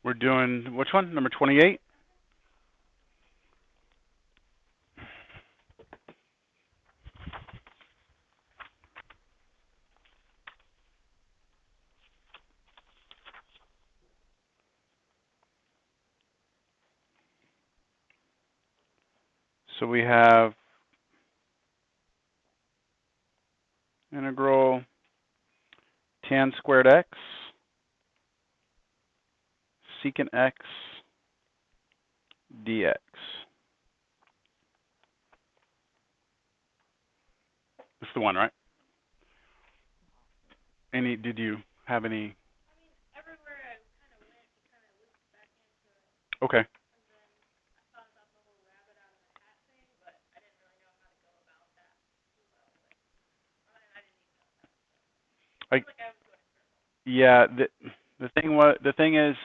We're doing, which one? Number 28? So we have integral tan squared x secant x dx. This is the one, right? Did you have any? Okay. Yeah, the thing is,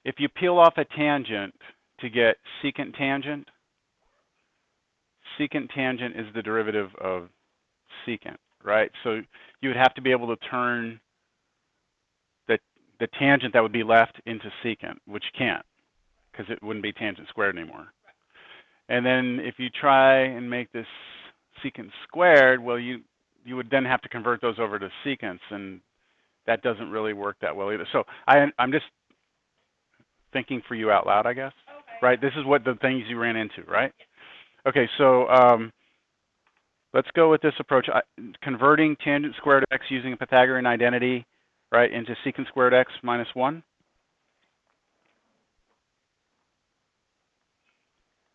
if you peel off a tangent to get secant tangent is the derivative of secant, right? So you would have to be able to turn the tangent that would be left into secant, which you can't, because it wouldn't be tangent squared anymore. And then if you try and make this secant squared, well, you would then have to convert those over to secants, and that doesn't really work that well either. So I'm just thinking for you out loud, I guess. Okay. Right? This is what the things you ran into, right? Okay, so let's go with this approach. Converting tangent squared x using a Pythagorean identity, right, into secant squared x minus 1.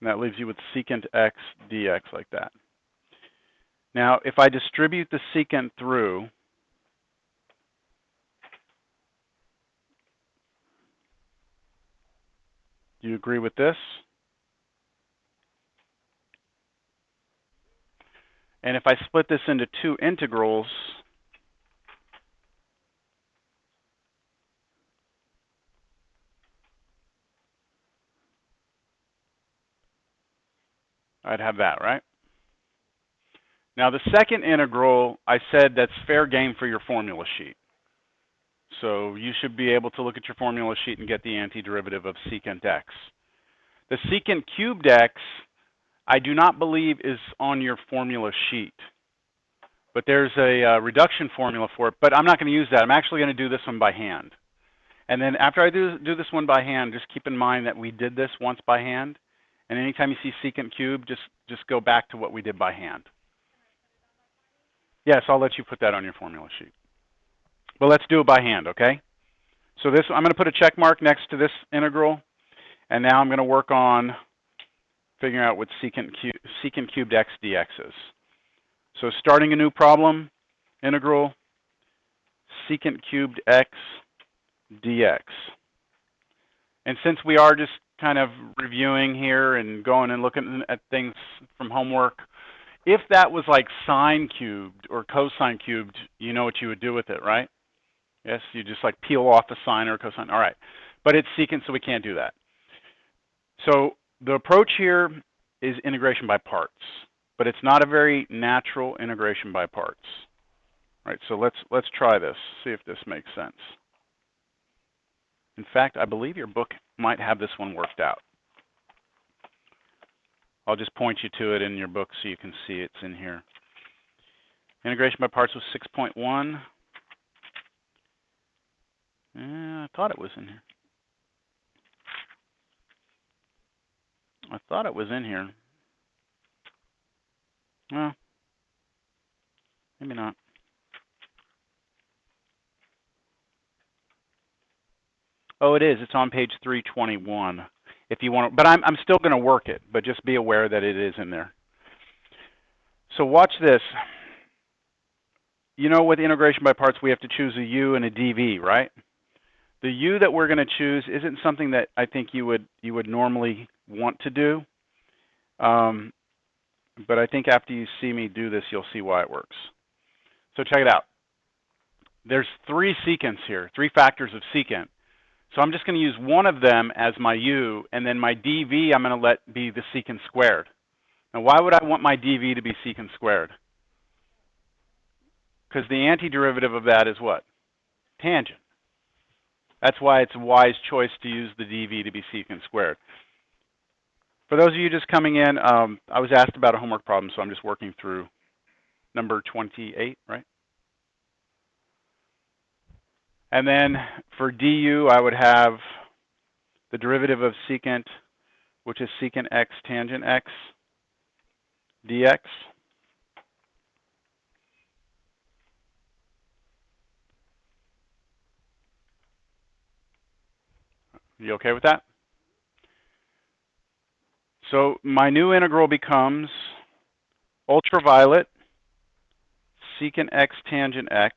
And that leaves you with secant x dx like that. Now, if I distribute the secant through, do you agree with this? And if I split this into two integrals, I'd have that, right? Now, the second integral, I said that's fair game for your formula sheet. So you should be able to look at your formula sheet and get the antiderivative of secant x. The secant cubed x, I do not believe is on your formula sheet. But there's a reduction formula for it, but I'm not going to use that. I'm actually going to do this one by hand. And then after I do this one by hand, just keep in mind that we did this once by hand. And anytime you see secant cubed, just go back to what we did by hand. Yes, I'll let you put that on your formula sheet. But let's do it by hand, okay? So this, I'm going to put a check mark next to this integral. And now I'm going to work on figuring out what secant cubed x dx is. So starting a new problem, integral secant cubed x dx. And since we are just kind of reviewing here and going and looking at things from homework, if that was like sine cubed or cosine cubed, you know what you would do with it, right? Yes, you just like peel off a sine or a cosine. All right. But it's secant, so we can't do that. So the approach here is integration by parts, but it's not a very natural integration by parts. All right, so let's try this, see if this makes sense. In fact, I believe your book might have this one worked out. I'll just point you to it in your book so you can see it's in here. Integration by parts was 6.1. I thought it was in here. I thought it was in here. Well, maybe not. Oh, it is. It's on page 321. If you want to, but I'm still going to work it, but just be aware that it is in there. So watch this. You know, with integration by parts, we have to choose a u and a dv, right? The u that we're going to choose isn't something that I think you would normally want to do. But I think after you see me do this, you'll see why it works. So check it out. There's three secants here, three factors of secant. So I'm just going to use one of them as my u, and then my dv I'm going to let be the secant squared. Now, why would I want my dv to be secant squared? Because the antiderivative of that is what? Tangent. That's why it's a wise choice to use the dv to be secant squared. For those of you just coming in, I was asked about a homework problem, so I'm just working through number 28, right? And then for du, I would have the derivative of secant, which is secant x tangent x dx. You okay with that? So my new integral becomes ultraviolet secant x tangent x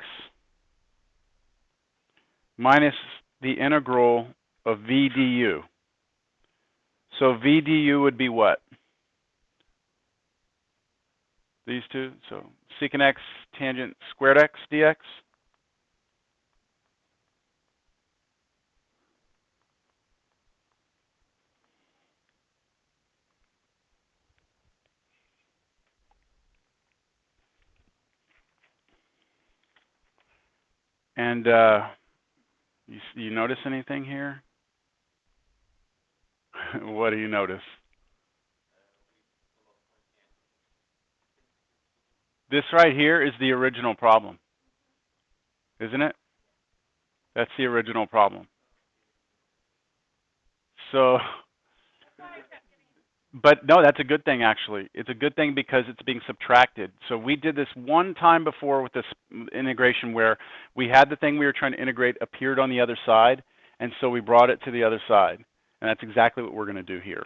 minus the integral of v du. So v du would be what? These two? So secant x tangent squared x dx? And you notice anything here? What do you notice? This right here is the original problem, isn't it? That's the original problem. So, but no, that's a good thing actually. It's a good thing because it's being subtracted. So we did this one time before with this integration where we had the thing we were trying to integrate appeared on the other side, and so we brought it to the other side. And that's exactly what we're going to do here.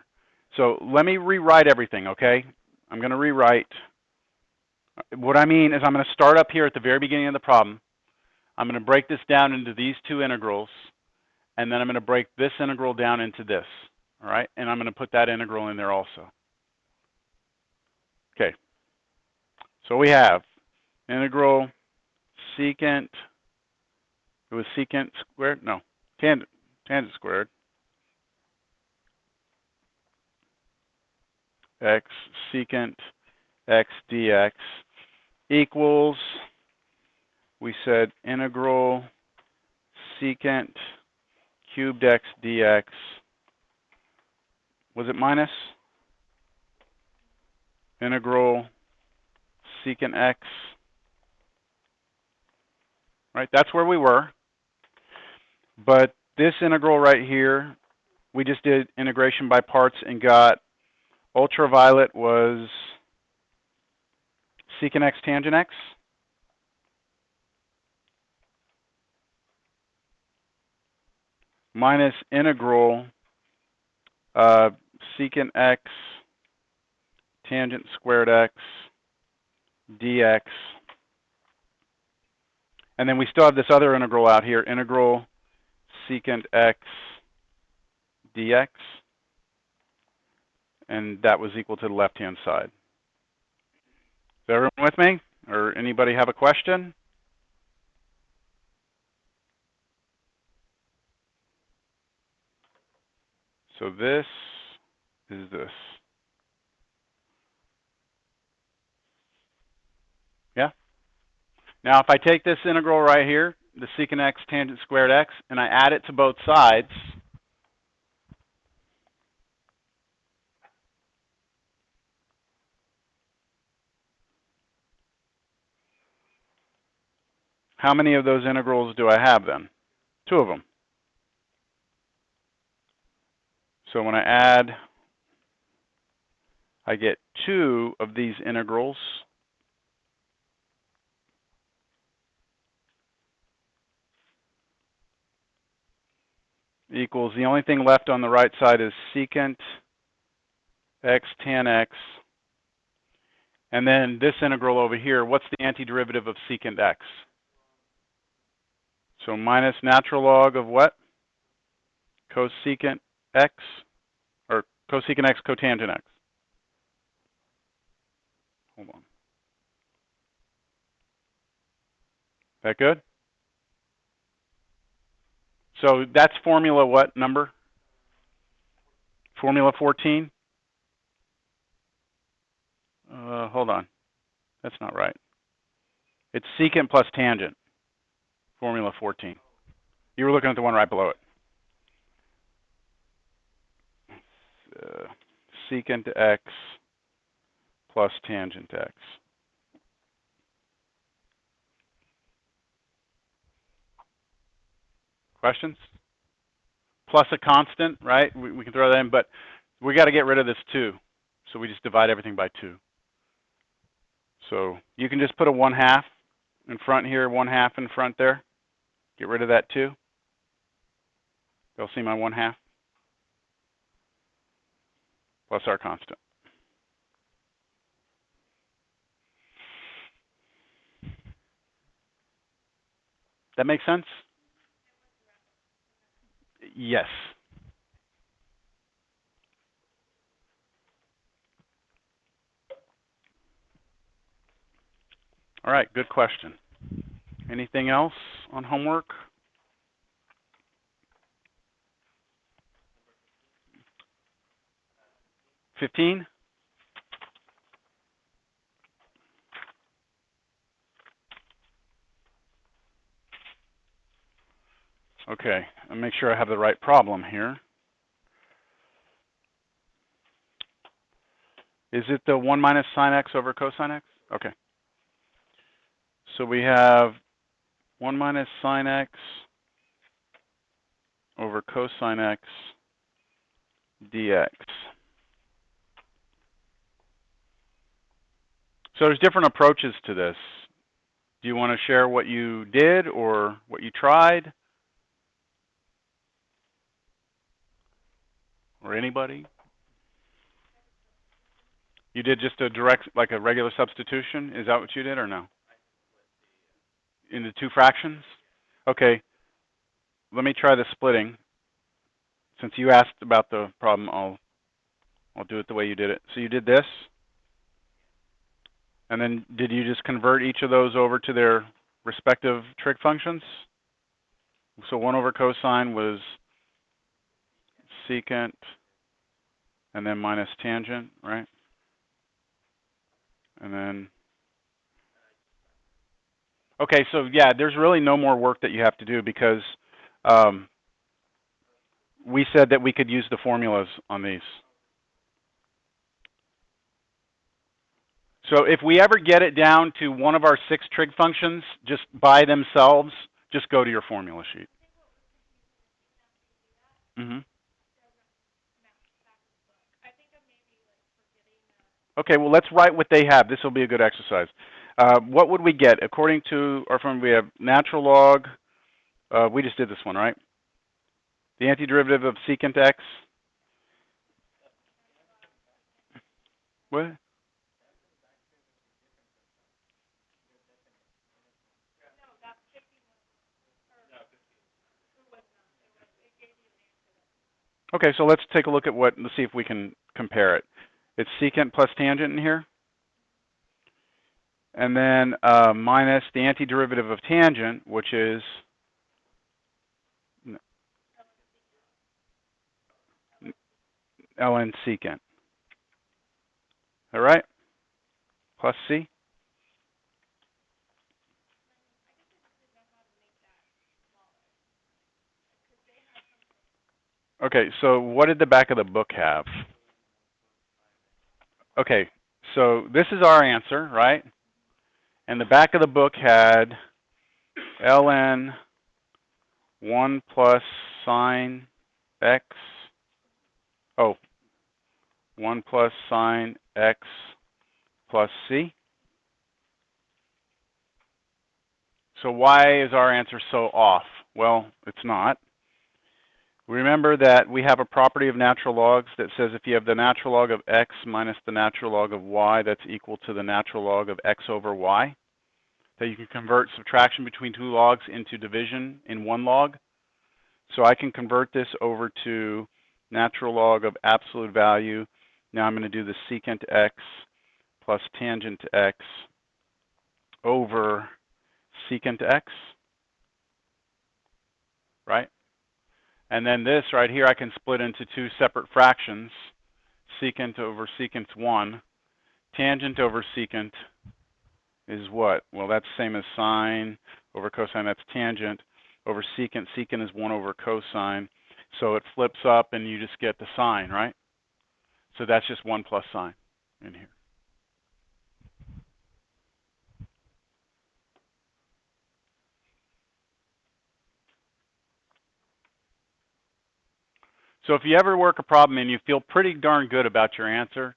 So let me rewrite everything, okay? I'm going to rewrite. What I mean is I'm going to start up here at the very beginning of the problem. I'm going to break this down into these two integrals, and then I'm going to break this integral down into this, all right? And I'm going to put that integral in there also. Okay. So we have integral secant, it was secant squared? No, tangent squared. X secant x dx equals, we said integral secant cubed x dx, was it minus? Integral secant x, right? That's where we were. But this integral right here, we just did integration by parts and got ultraviolet was secant x tangent x. Minus integral secant x tangent squared x dx. And then we still have this other integral out here, integral secant x dx. And that was equal to the left-hand side. Is everyone with me? Or anybody have a question? So this is this. Yeah? Now if I take this integral right here, the secant x tangent squared x, and I add it to both sides, how many of those integrals do I have then? Two of them. So when I add, I get two of these integrals. Equals, the only thing left on the right side is secant x tan x. And then this integral over here, what's the antiderivative of secant x? So minus natural log of what? Cosecant x, or cosecant x cotangent x. Hold on. That good? So that's formula what number? Formula 14? Hold on. That's not right. It's secant plus tangent, formula 14. You were looking at the one right below it. Secant x plus tangent x. Questions? Plus a constant, right? We can throw that in, but we got to get rid of this 2. So we just divide everything by 2. So you can just put a 1/2 in front here, 1/2 in front there. Get rid of that 2. You'll see my 1/2 plus our constant. That makes sense? Yes. All right, good question. Anything else on homework? $15? Okay, I'll make sure I have the right problem here. Is it the 1 minus sine x over cosine x? Okay. So we have 1 minus sine x over cosine x dx. So there's different approaches to this. Do you want to share what you did or what you tried? Or anybody? You did just a direct, like a regular substitution? Is that what you did or no? Into 2 fractions? Okay. Let me try the splitting. Since you asked about the problem, I'll do it the way you did it. So you did this. And then did you just convert each of those over to their respective trig functions? So 1 over cosine was secant and then minus tangent, right? And then, okay, so yeah, there's really no more work that you have to do because we said that we could use the formulas on these. So if we ever get it down to one of our 6 trig functions just by themselves, just go to your formula sheet. Okay, well, let's write what they have. This will be a good exercise. What would we get? According to our formula, we have natural log. We just did this one, right? The antiderivative of secant x. What? Okay, so let's take a look at let's see if we can compare it. It's secant plus tangent in here. And then minus the antiderivative of tangent, which is ln secant. All right? Plus c. Okay, so what did the back of the book have? Okay, so this is our answer, right? And the back of the book had ln 1 plus sine x. Oh, 1 plus sine x plus c. So why is our answer so off? Well, it's not. Remember that we have a property of natural logs that says if you have the natural log of x minus the natural log of y, that's equal to the natural log of x over y. That you can convert subtraction between 2 logs into division in 1 log. So I can convert this over to natural log of absolute value. Now I'm going to do the secant x plus tangent x over secant x, right? And then this right here I can split into 2 separate fractions, secant over secant 1. Tangent over secant is what? Well, that's the same as sine over cosine, that's tangent. over secant. Secant is 1 over cosine. So it flips up and you just get the sine, right? So that's just 1 plus sine in here. So if you ever work a problem and you feel pretty darn good about your answer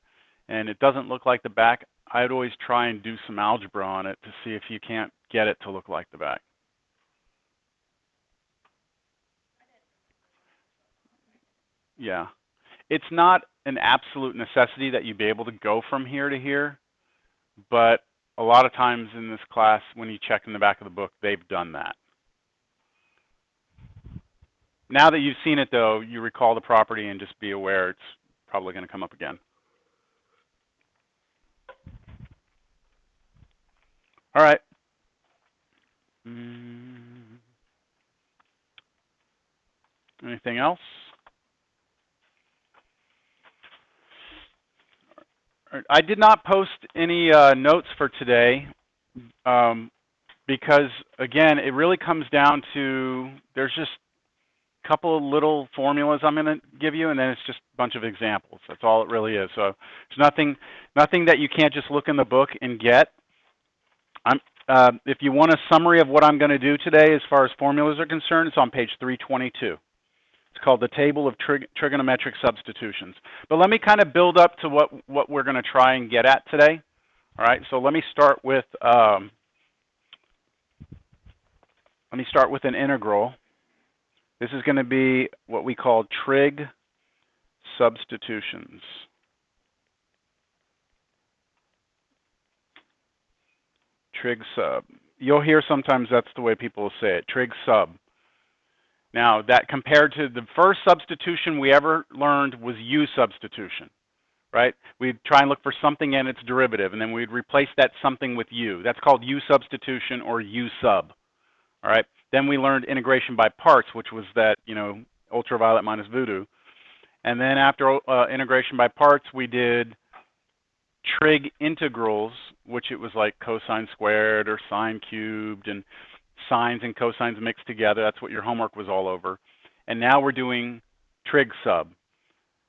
and it doesn't look like the back, I'd always try and do some algebra on it to see if you can't get it to look like the back. Yeah. It's not an absolute necessity that you be able to go from here to here, but a lot of times in this class, when you check in the back of the book, they've done that. Now that you've seen it, though, you recall the property and just be aware it's probably going to come up again. All right. Anything else? I did not post any notes for today because, again, it really comes down to there's just a couple of little formulas I'm going to give you, and then it's just a bunch of examples. That's all it really is. So there's nothing that you can't just look in the book and get. If you want a summary of what I'm going to do today as far as formulas are concerned, it's on page 322. It's called the Table of Trigonometric Substitutions. But let me kind of build up to what we're going to try and get at today. All right, so let me start with an integral. This is going to be what we call trig substitutions. Trig sub. You'll hear sometimes that's the way people will say it, trig sub. Now, that compared to the first substitution we ever learned was u substitution, right? We'd try and look for something and its derivative, and then we'd replace that something with u. That's called u substitution or u sub, all right? Then we learned integration by parts, which was that, ultraviolet minus voodoo. And then after integration by parts, we did trig integrals, which it was like cosine squared or sine cubed, and sines and cosines mixed together. That's what your homework was all over. And now we're doing trig sub.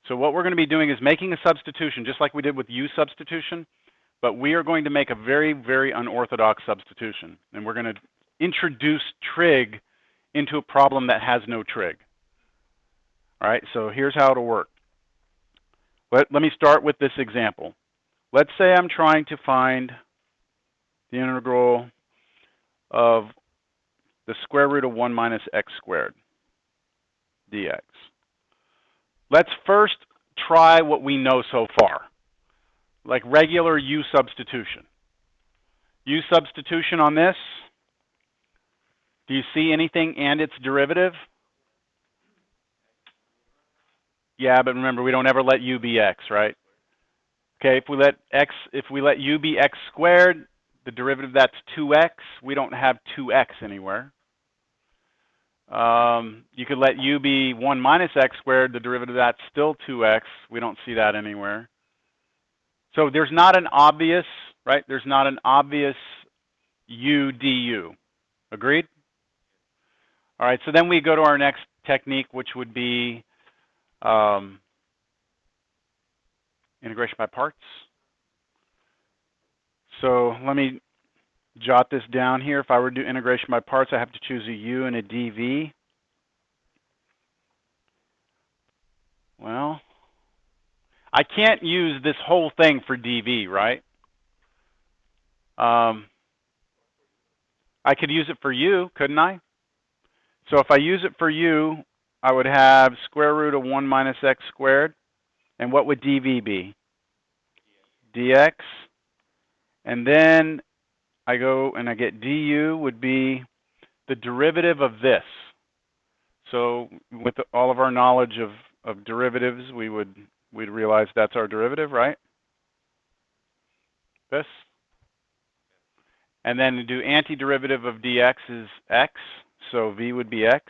So what we're going to be doing is making a substitution, just like we did with u substitution, but we are going to make a very, very unorthodox substitution. And we're going to introduce trig into a problem that has no trig. All right, so here's how it'll work. Let me start with this example. Let's say I'm trying to find the integral of the square root of 1 minus x squared dx. Let's first try what we know so far, like regular u substitution. U substitution on this, do you see anything and its derivative? Yeah, but remember, we don't ever let u be x, right? Okay, if we let u be x squared, the derivative, that's 2x. We don't have 2x anywhere. You could let u be 1 minus x squared. The derivative of that's still 2x. We don't see that anywhere. So there's not an obvious, right? There's not an obvious u du. Agreed? All right, so then we go to our next technique, which would be integration by parts. So let me jot this down here. If I were to do integration by parts, I have to choose a u and a dv. Well, I can't use this whole thing for dv, right? I could use it for u, couldn't I? So if I use it for u, I would have square root of 1 minus x squared. And what would dv be? Dx. And then I go and I get du would be the derivative of this. So with all of our knowledge of derivatives, we'd realize that's our derivative, right? This. And then to do antiderivative of dx is x, so v would be x.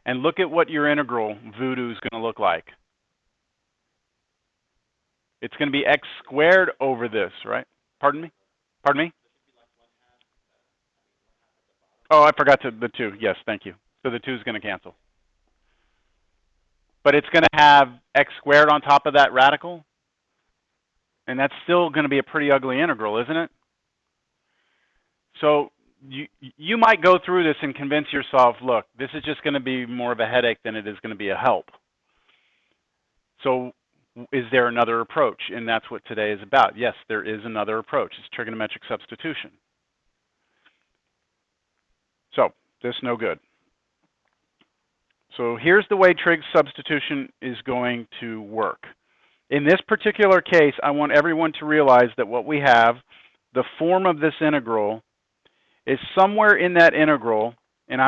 And look at what your integral voodoo is going to look like. It's going to be x squared over this, right? Pardon me? Pardon me? Oh, I forgot the 2. Yes, thank you. So the 2 is going to cancel. But it's going to have x squared on top of that radical. And that's still going to be a pretty ugly integral, isn't it? So you might go through this and convince yourself, look, this is just going to be more of a headache than it is going to be a help. So is there another approach? And that's what today is about. Yes, there is another approach. It's trigonometric substitution. So this no good. So here's the way trig substitution is going to work. In this particular case, I want everyone to realize that what we have, the form of this integral, is somewhere in that integral, and I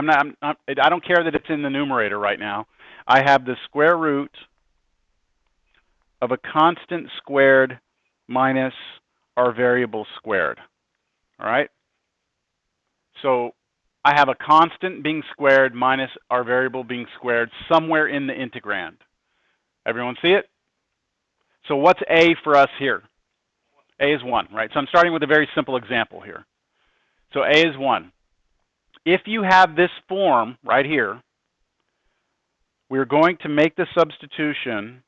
don't care that it's in the numerator right now. I have the square root of a constant squared minus our variable squared. All right? So I have a constant being squared minus our variable being squared somewhere in the integrand. Everyone see it? So what's a for us here? A is 1, right? So I'm starting with a very simple example here. So a is 1. If you have this form right here, we're going to make the substitution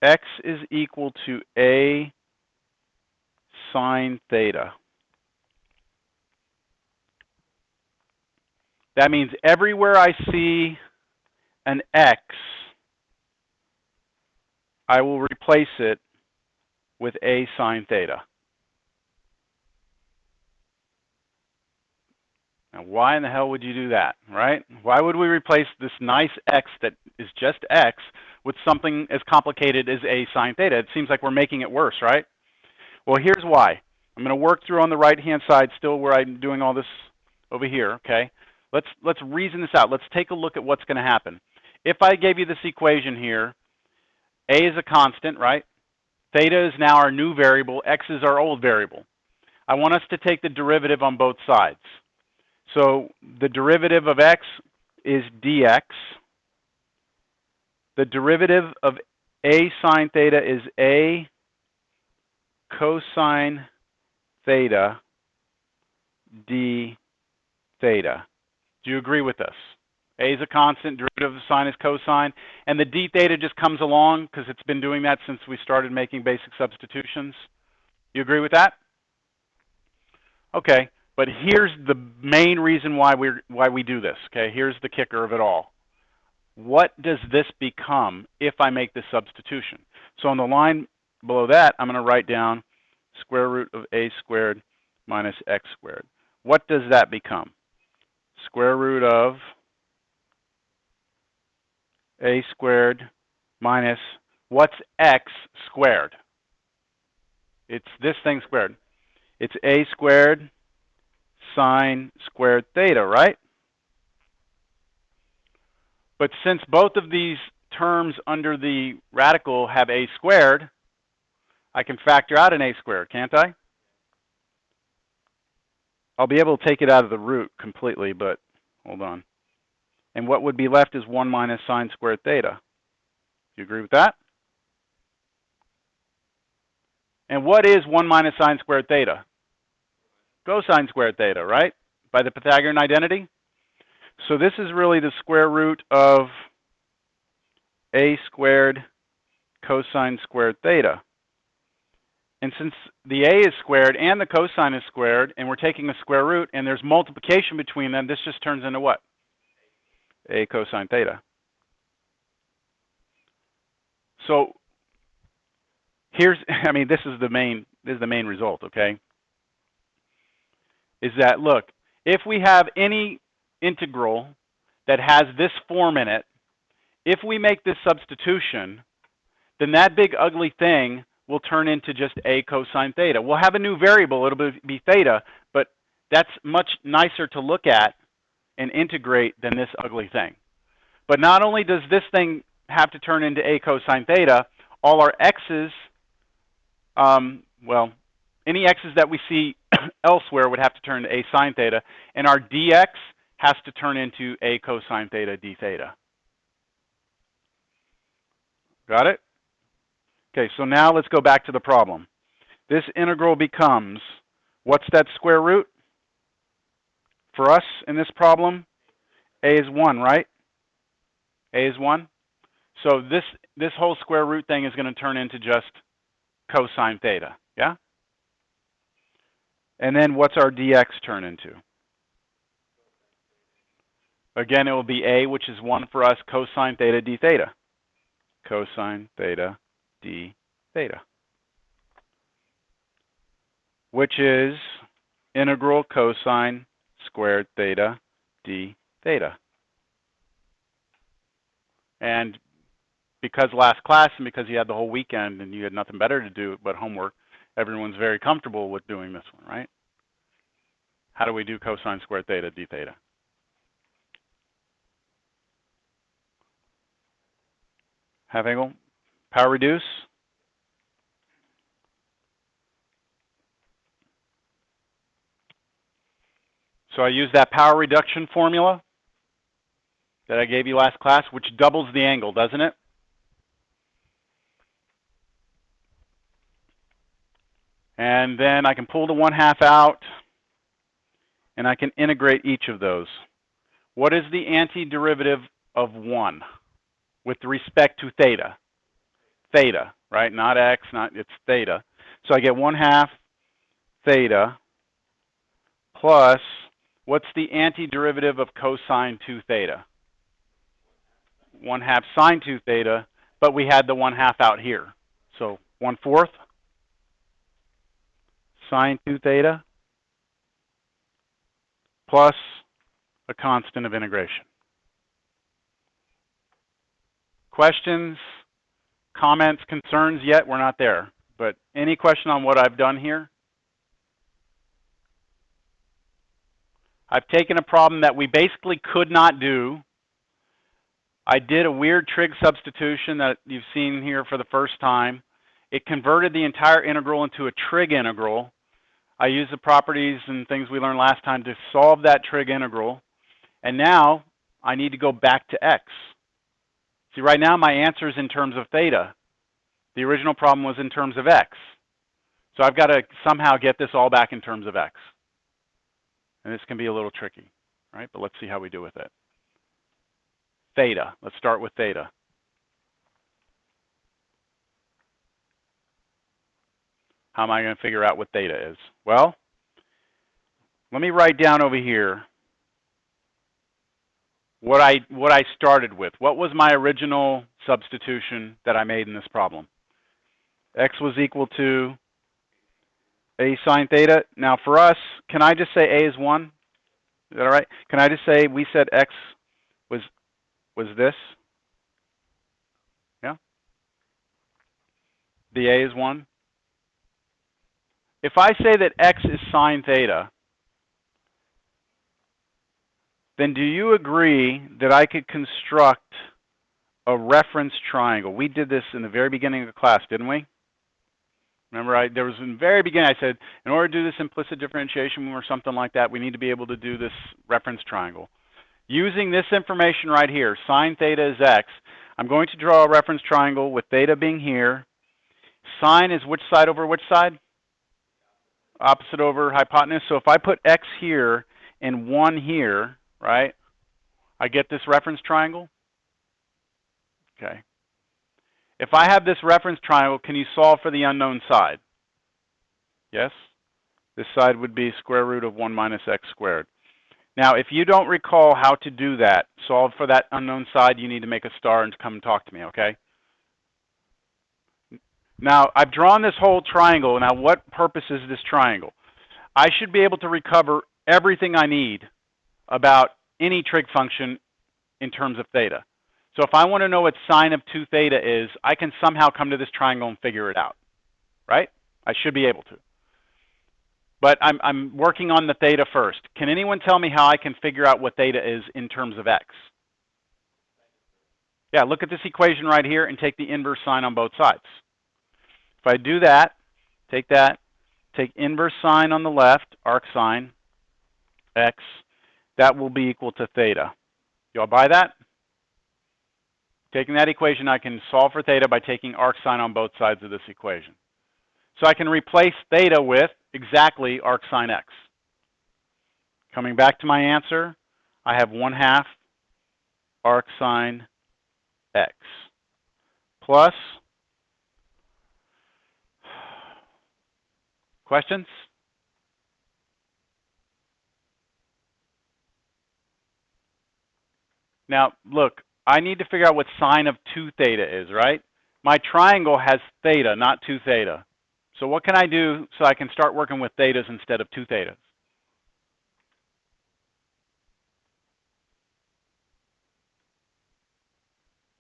x is equal to a sine theta. That means everywhere I see an x, I will replace it with a sine theta. Now, why in the hell would you do that, right? Why would we replace this nice x that is just x with something as complicated as a sine theta? It seems like we're making it worse, right? Well, here's why. I'm going to work through on the right-hand side still where I'm doing all this over here, okay? Let's reason this out. Let's take a look at what's going to happen. If I gave you this equation here, a is a constant, right? Theta is now our new variable. X is our old variable. I want us to take the derivative on both sides. So the derivative of x is dx. The derivative of a sine theta is a cosine theta d theta. Do you agree with this? A is a constant, derivative of sine is cosine, and the d theta just comes along because it's been doing that since we started making basic substitutions. You agree with that? Okay, but here's the main reason why we do this. Okay, here's the kicker of it all. What does this become if I make this substitution? So on the line below that, I'm going to write down square root of a squared minus x squared. What does that become? Square root of a squared minus, what's x squared? It's this thing squared. It's a squared sine squared theta, right? But since both of these terms under the radical have a squared, I can factor out an a squared, can't I? I'll be able to take it out of the root completely, but hold on. And what would be left is 1 minus sine squared theta. Do you agree with that? And what is 1 minus sine squared theta? Cosine squared theta, right? By the Pythagorean identity. So this is really the square root of a squared cosine squared theta. And since the a is squared and the cosine is squared, and we're taking a square root, and there's multiplication between them, this just turns into what? A cosine theta. So here's, I mean, this is the main result, okay? Is that, look, if we have any integral that has this form in it, if we make this substitution, then that big ugly thing will turn into just a cosine theta. We'll have a new variable, it'll be theta, but that's much nicer to look at and integrate than this ugly thing. But not only does this thing have to turn into a cosine theta, all our x's, well, any x's that we see elsewhere would have to turn to a sine theta, and our dx has to turn into a cosine theta d theta. Got it? Okay, so now let's go back to the problem. This integral becomes, what's that square root? For us in this problem, a is 1, right? A is 1. So this whole square root thing is going to turn into just cosine theta, yeah? And then what's our dx turn into? Again, it will be a, which is 1 for us, cosine theta d theta. Cosine theta d theta. Which is integral cosine squared theta d theta. And because last class and because you had the whole weekend and you had nothing better to do but homework, everyone's very comfortable with doing this one, right? How do we do cosine squared theta d theta? Half angle, power reduce. So I use that power reduction formula that I gave you last class, which doubles the angle, doesn't it? And then I can pull the 1/2 out, and I can integrate each of those. What is the antiderivative of 1 with respect to theta? Theta, right? Not x, it's theta. So I get 1/2 theta plus, what's the antiderivative of cosine 2 theta? 1/2 sine 2 theta, but we had the 1/2 out here. So 1/4 sine 2 theta plus a constant of integration. Questions, comments, concerns yet? We're not there. But any question on what I've done here? I've taken a problem that we basically could not do. I did a weird trig substitution that you've seen here for the first time. It converted the entire integral into a trig integral. I used the properties and things we learned last time to solve that trig integral. And now I need to go back to x. See, right now my answer is in terms of theta. The original problem was in terms of x. So I've got to somehow get this all back in terms of x. And this can be a little tricky, right? But let's see how we do with it. Theta. Let's start with theta. How am I going to figure out what theta is? Well, let me write down over here what I started with. What was my original substitution that I made in this problem? X was equal to a sine theta. Now for us, can I just say a is 1? Is that all right? Can I just say we said x was this? Yeah? The a is 1? If I say that x is sine theta, then do you agree that I could construct a reference triangle? We did this in the very beginning of the class, didn't we? Remember, there was in the very beginning, I said, in order to do this implicit differentiation or something like that, we need to be able to do this reference triangle. Using this information right here, sine theta is x, I'm going to draw a reference triangle with theta being here. Sine is which side over which side? Opposite over hypotenuse. So if I put x here and 1 here, right, I get this reference triangle. Okay. If I have this reference triangle, can you solve for the unknown side? Yes? This side would be square root of 1 minus x squared. Now, if you don't recall how to do that, solve for that unknown side, you need to make a star and come and talk to me, okay? Now, I've drawn this whole triangle. Now, what purpose is this triangle? I should be able to recover everything I need about any trig function in terms of theta. So if I want to know what sine of 2 theta is, I can somehow come to this triangle and figure it out, right? I should be able to. But I'm working on the theta first. Can anyone tell me how I can figure out what theta is in terms of x? Yeah, look at this equation right here and take the inverse sign on both sides. If I do that, take inverse sign on the left, arc sine, x, that will be equal to theta. You all buy that? Taking that equation, I can solve for theta by taking arcsine on both sides of this equation. So I can replace theta with exactly arcsine x. Coming back to my answer, I have 1/2 arcsine x plus, questions? Now, look, I need to figure out what sine of 2 theta is, right? My triangle has theta, not 2 theta. So what can I do so I can start working with thetas instead of 2 thetas?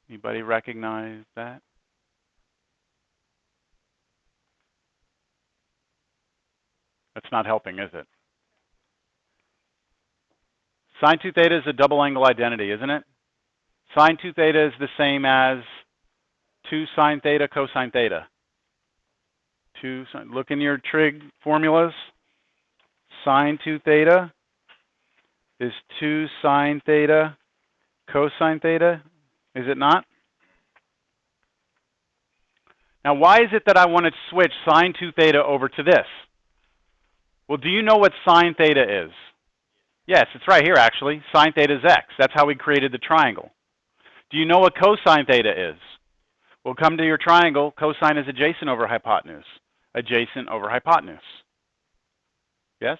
Anybody recognize that? That's not helping, is it? Sine 2 theta is a double angle identity, isn't it? Sine 2 theta is the same as 2 sine theta cosine theta. Look in your trig formulas. Sine 2 theta is 2 sine theta cosine theta, is it not? Now, why is it that I want to switch sine 2 theta over to this? Well, do you know what sine theta is? Yes, it's right here, actually. Sine theta is x. That's how we created the triangle. Do you know what cosine theta is? We'll come to your triangle. Cosine is adjacent over hypotenuse. Adjacent over hypotenuse. Yes?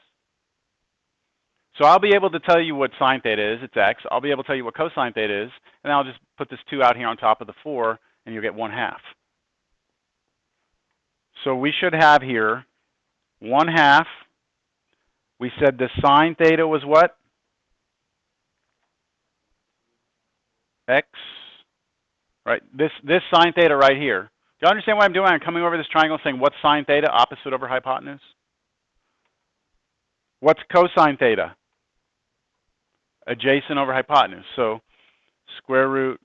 So I'll be able to tell you what sine theta is. It's x. I'll be able to tell you what cosine theta is. And I'll just put this 2 out here on top of the 4, and you'll get 1/2. So we should have here 1/2. We said the sine theta was what? X. Right? This sine theta right here. Do you understand what I'm doing? I'm coming over this triangle saying what's sine theta? Opposite over hypotenuse. What's cosine theta? Adjacent over hypotenuse. So square root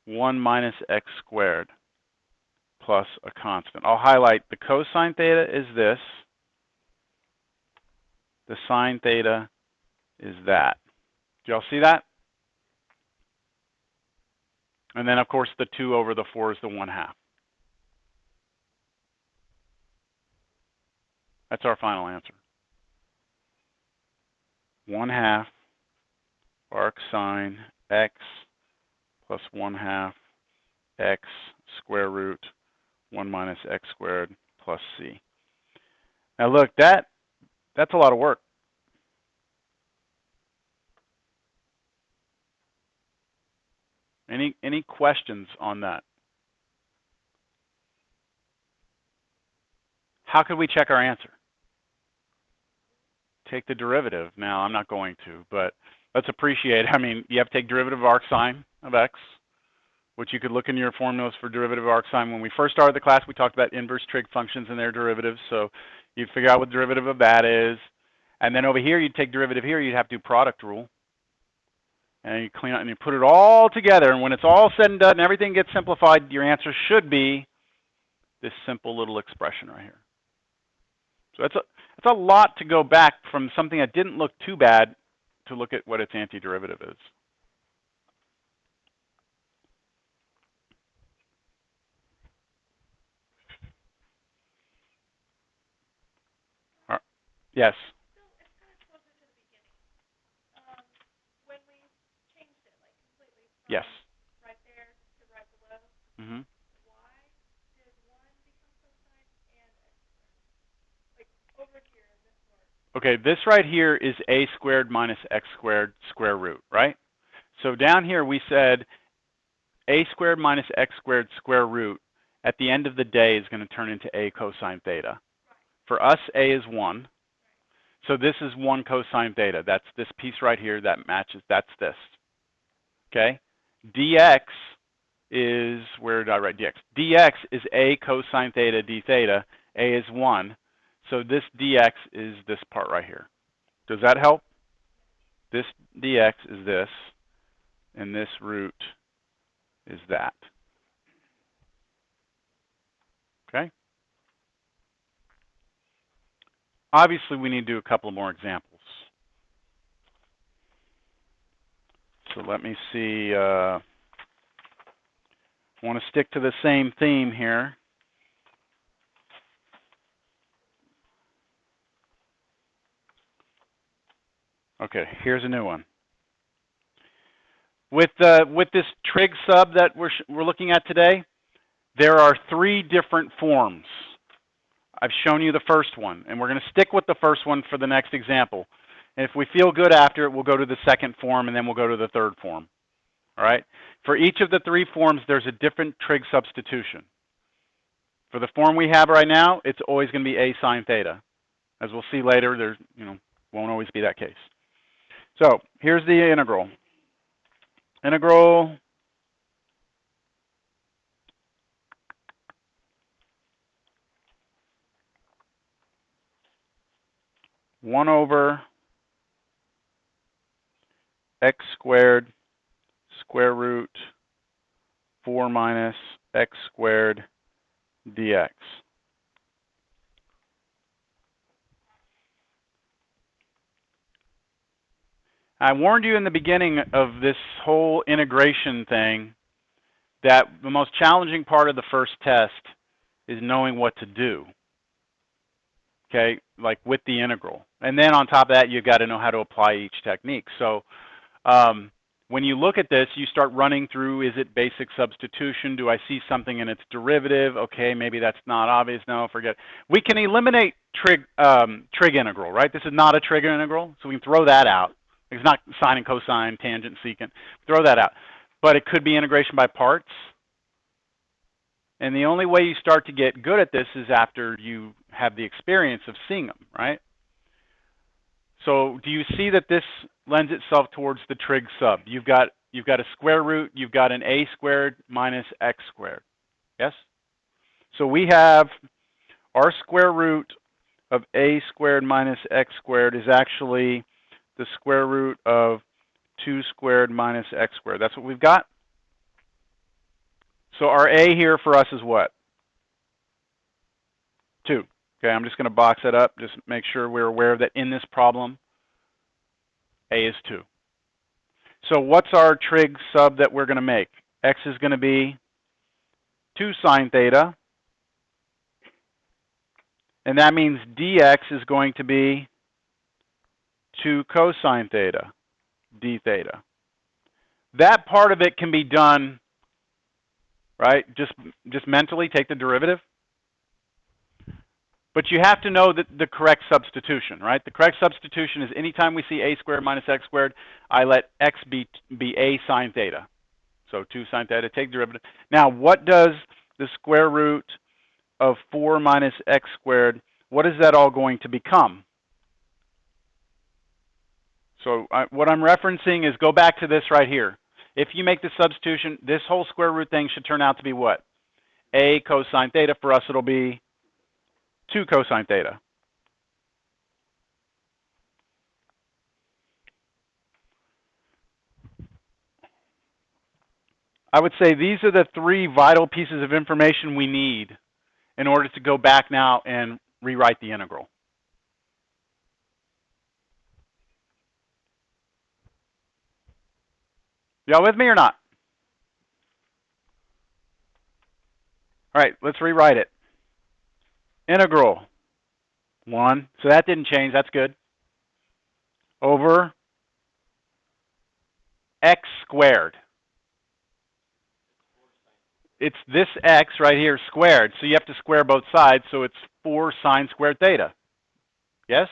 1 minus x squared plus a constant. I'll highlight the cosine theta is this. The sine theta is that. Do y'all see that? And then, of course, the 2 over the 4 is the 1/2. That's our final answer. 1/2 arcsine x plus 1/2 x square root 1 minus x squared plus c. Now look, that's a lot of work. Any questions on that? How could we check our answer? Take the derivative. Now, I'm not going to, but let's appreciate, I mean, you have to take derivative of arcsine of x, which you could look in your formulas for derivative of arcsine. When we first started the class, we talked about inverse trig functions and their derivatives, so you'd figure out what the derivative of that is. And then over here, you'd take derivative here, you'd have to do product rule. And you clean up and you put it all together, and when it's all said and done and everything gets simplified, your answer should be this simple little expression right here. So it's a lot to go back from something that didn't look too bad to look at what its antiderivative is. Yes. Yes. Right there to right below. Mm-hmm. Why did 1 become cosine and x squared? Like over here in this part. Okay, this right here is a squared minus x squared square root, right? So down here we said a squared minus x squared square root at the end of the day is going to turn into a cosine theta. Right. For us, a is 1. Right. So this is 1 cosine theta. That's this piece right here that matches. That's this. Okay? dx is, where did I write dx? dx is a cosine theta d theta. A is 1. So this dx is this part right here. Does that help? This dx is this, and this root is that. Okay? Obviously, we need to do a couple more examples. So let me see. I want to stick to the same theme here. Okay, here's a new one. With this trig sub that we're looking at today, there are 3 different forms. I've shown you the first one, and we're going to stick with the first one for the next example. And if we feel good after it, we'll go to the second form, and then we'll go to the third form. All right? For each of the 3 forms, there's a different trig substitution. For the form we have right now, it's always going to be a sine theta. As we'll see later, there's, won't always be that case. So here's the integral. Integral one over x squared square root 4 minus x squared dx. I warned you in the beginning of this whole integration thing that the most challenging part of the first test is knowing what to do, okay, like with the integral. And then on top of that, you've got to know how to apply each technique. So when you look at this, you start running through, is it basic substitution? Do I see something in its derivative? Okay, maybe that's not obvious. No, forget. We can eliminate trig integral, right? This is not a trig integral, so we can throw that out. It's not sine and cosine, tangent, secant. Throw that out. But it could be integration by parts. And the only way you start to get good at this is after you have the experience of seeing them, right? So do you see that this lends itself towards the trig sub? You've got a square root, you've got an a squared minus x squared. Yes? So we have our square root of a squared minus x squared is actually the square root of 2 squared minus x squared. That's what we've got. So our a here for us is what? 2. Okay, I'm just going to box it up. Just make sure we're aware that in this problem, a is 2. So what's our trig sub that we're going to make? X is going to be 2 sine theta. And that means dx is going to be 2 cosine theta, d theta. That part of it can be done, right? Just mentally take the derivative. But you have to know the correct substitution, right? The correct substitution is anytime we see a squared minus x squared, I let x be a sine theta. So 2 sine theta, take derivative. Now, what does the square root of 4 minus x squared, what is that all going to become? So what I'm referencing is go back to this right here. If you make the substitution, this whole square root thing should turn out to be what? A cosine theta. For us, it'll be 2 cosine theta. I would say these are the 3 vital pieces of information we need in order to go back now and rewrite the integral. Y'all with me or not? All right, let's rewrite it. Integral 1, so that didn't change, that's good, over x squared. It's this x right here squared, so you have to square both sides, so it's 4 sine squared theta. Yes?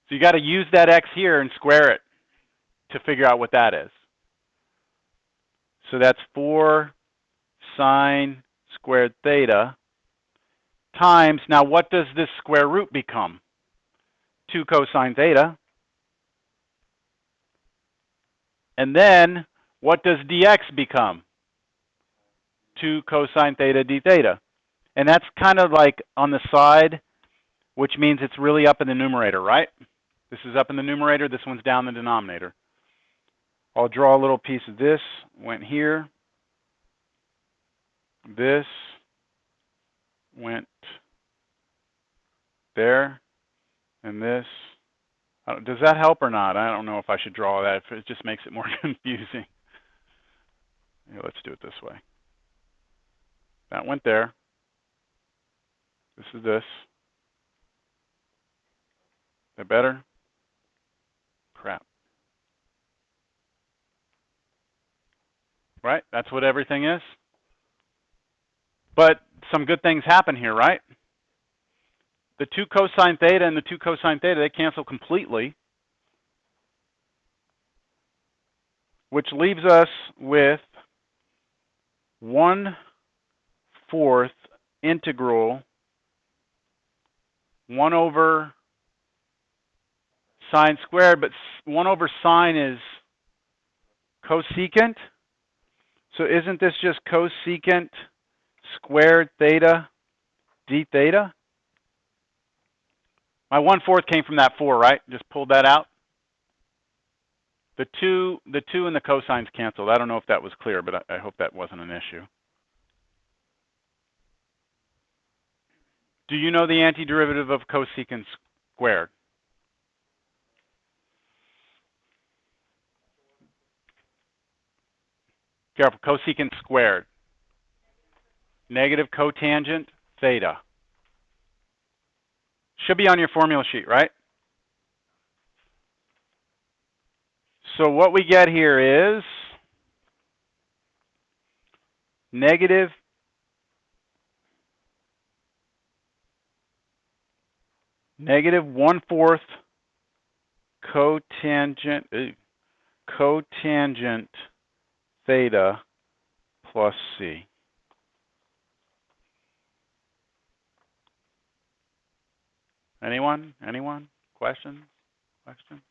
So you got to use that x here and square it to figure out what that is. So that's 4 sine squared theta times, now what does this square root become? 2 cosine theta. And then what does dx become? 2 cosine theta d theta. And that's kind of like on the side, which means it's really up in the numerator, right? This is up in the numerator, this one's down in the denominator. I'll draw a little piece of this, went here. This went there, and this. Does that help or not? I don't know if I should draw that. It just makes it more confusing. Yeah, let's do it this way. That went there. This is this. Is that better? Crap. Right? That's what everything is. But some good things happen here, right? The 2 cosine theta and the 2 cosine theta, they cancel completely, which leaves us with 1/4 integral 1 over sine squared, but 1 over sine is cosecant. So isn't this just cosecant squared theta d theta? My 1/4 came from that 4, right? Just pulled that out. The two and the cosines canceled. I don't know if that was clear, but I hope that wasn't an issue. Do you know the antiderivative of cosecant squared? Careful, cosecant squared. Negative cotangent theta. Should be on your formula sheet, right? So what we get here is negative negative 1/4 cotangent theta plus c. Anyone? Anyone? Questions? Questions?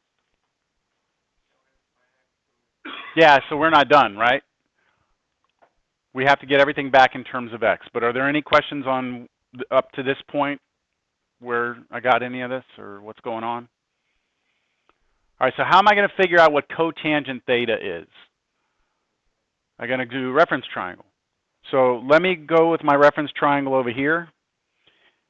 Yeah, so we're not done, right? We have to get everything back in terms of x. But are there any questions on up to this point where I got any of this or what's going on? All right, so how am I going to figure out what cotangent theta is? I'm going to do reference triangle. So let me go with my reference triangle over here.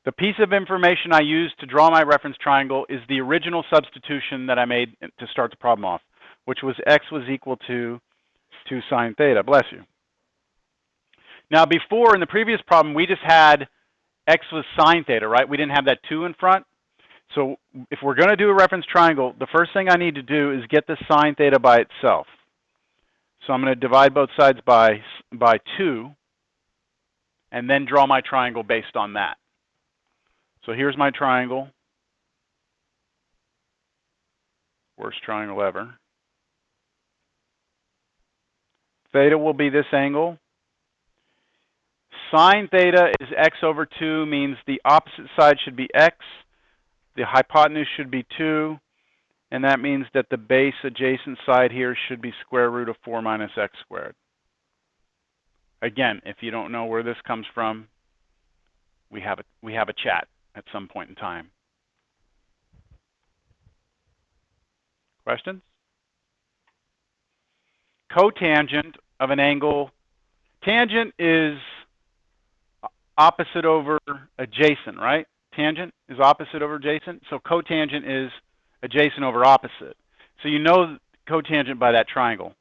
The piece of information I used to draw my reference triangle is the original substitution that I made to start the problem off, which was x was equal to 2 sine theta. Bless you. Now before, in the previous problem, we just had x was sine theta, right? We didn't have that 2 in front. So if we're going to do a reference triangle, the first thing I need to do is get the sine theta by itself. So I'm going to divide both sides by 2, and then draw my triangle based on that. So here's my triangle. Worst triangle ever. Theta will be this angle. Sine theta is x over 2, means the opposite side should be x. The hypotenuse should be 2. And that means that the base adjacent side here should be square root of 4 minus x squared. Again, if you don't know where this comes from, we have a chat at some point in time. Questions? Cotangent of an angle. Tangent is opposite over adjacent, right? Tangent is opposite over adjacent. So cotangent is adjacent over opposite. So you know cotangent by that triangle.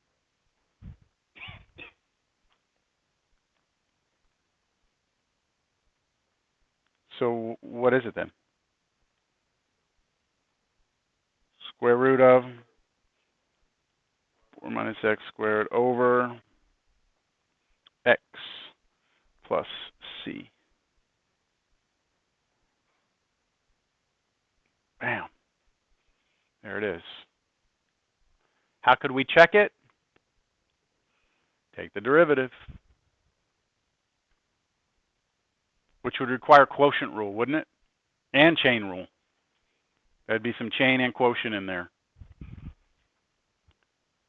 So what is it then? Square root of 4 minus x squared over x plus c. Bam. There it is. How could we check it? Take the derivative, which would require quotient rule, wouldn't it? And chain rule. There'd be some chain and quotient in there.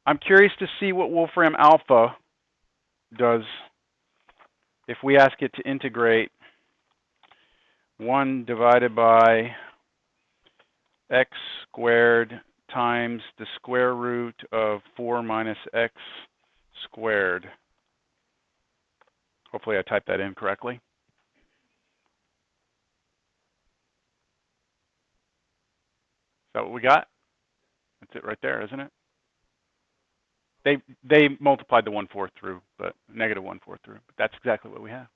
I'm curious to see what Wolfram alpha does if we ask it to integrate 1 divided by x squared times the square root of 4 minus x squared. Hopefully I typed that in correctly. Is that what we got? That's it right there, isn't it? They multiplied the 1/4 through, but negative 1/4 through. But that's exactly what we have.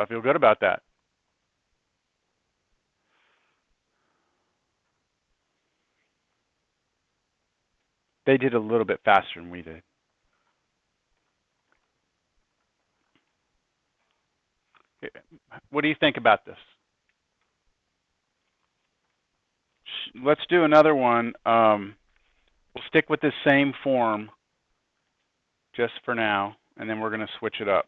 So I feel good about that. They did a little bit faster than we did. What do you think about this? Let's do another one. We'll stick with this same form just for now, and then we're going to switch it up.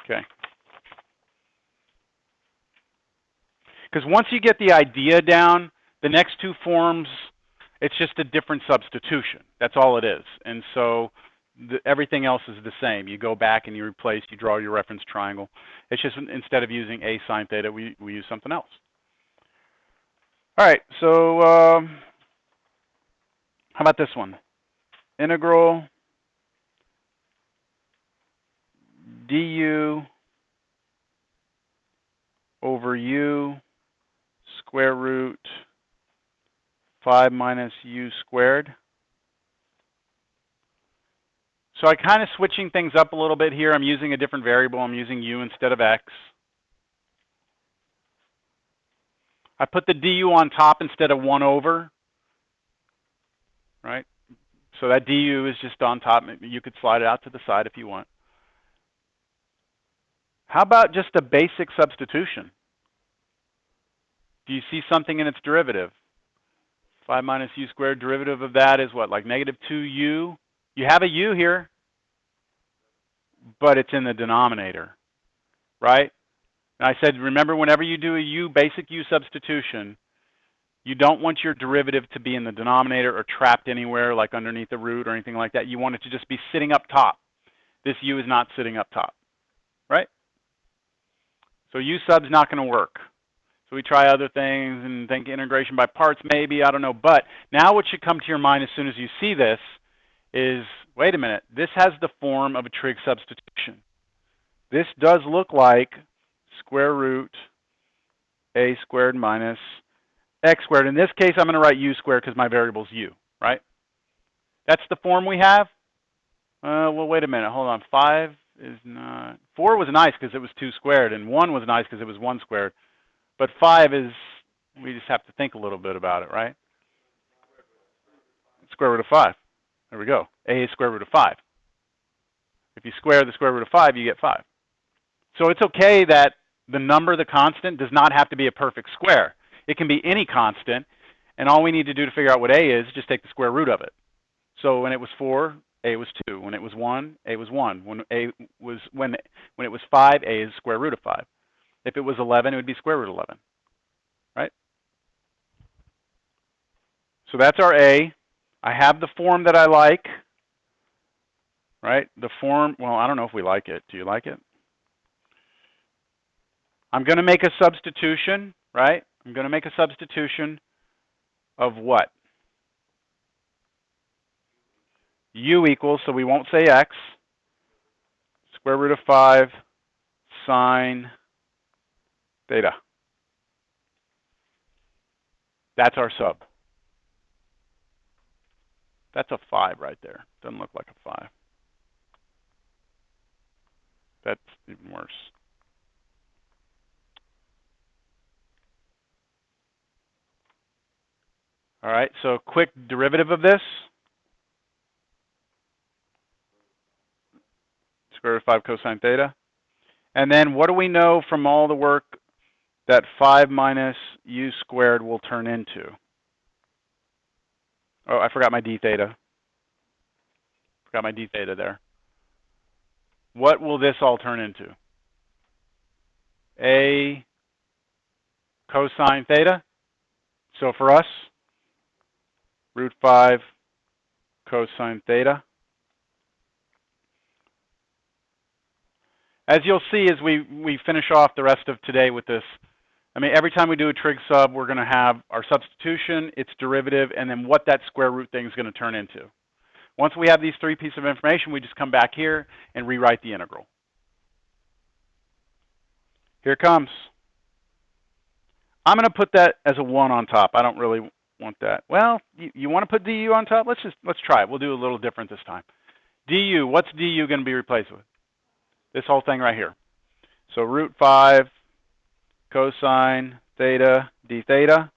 Okay. Because once you get the idea down, the next two forms, it's just a different substitution. That's all it is. And so everything else is the same. You go back and you replace, you draw your reference triangle. It's just instead of using a sine theta, we use something else. All right, so how about this one? Integral du over u square root 5 minus u squared. So I'm kind of switching things up a little bit here. I'm using a different variable. I'm using u instead of x. I put the du on top instead of 1 over, right? So that du is just on top. You could slide it out to the side if you want. How about just a basic substitution? Do you see something in its derivative? 5 minus u squared, derivative of that is what, like negative 2u? You have a u here, but it's in the denominator, right? And I said, remember, whenever you do a basic u substitution, you don't want your derivative to be in the denominator or trapped anywhere like underneath the root or anything like that. You want it to just be sitting up top. This u is not sitting up top, right? So u sub's not going to work. So we try other things and think integration by parts maybe, I don't know. But now what should come to your mind as soon as you see this is, wait a minute, this has the form of a trig substitution. This does look like square root a squared minus x squared. In this case, I'm going to write u squared because my variable is u, right? That's the form we have. Well, wait a minute. Hold on. 5 is not... 4 was nice because it was 2 squared, and 1 was nice because it was 1 squared. But 5 is, we just have to think a little bit about it, right? Square root of 5. There we go. A is square root of 5. If you square the square root of 5, you get 5. So it's okay that the number, the constant, does not have to be a perfect square. It can be any constant, and all we need to do to figure out what a is just take the square root of it. So when it was 4, a was 2. When it was 1, a was 1. When it was 5, a is square root of 5. If it was 11, it would be square root 11, right? So that's our a. I have the form that I like, right? The form, well, I don't know if we like it. Do you like it? I'm going to make a substitution, right? I'm going to make a substitution of what? U equals, so we won't say x, square root of 5 sine theta. That's our sub. That's a 5 right there. Doesn't look like a 5. That's even worse. All right, so quick derivative of this. Square root of 5 cosine theta. And then what do we know from all the work that 5 minus u squared will turn into? Oh, I forgot my d theta. Forgot my d theta there. What will this all turn into? A cosine theta. So for us, root 5 cosine theta. As you'll see as we finish off the rest of today with this, I mean, every time we do a trig sub, we're going to have our substitution, its derivative, and then what that square root thing is going to turn into. Once we have these three pieces of information, we just come back here and rewrite the integral. Here it comes. I'm going to put that as a 1 on top. I don't really want that. Well, you want to put du on top? Let's try it. We'll do a little different this time. Du, what's du going to be replaced with? This whole thing right here. So root 5 cosine theta d theta.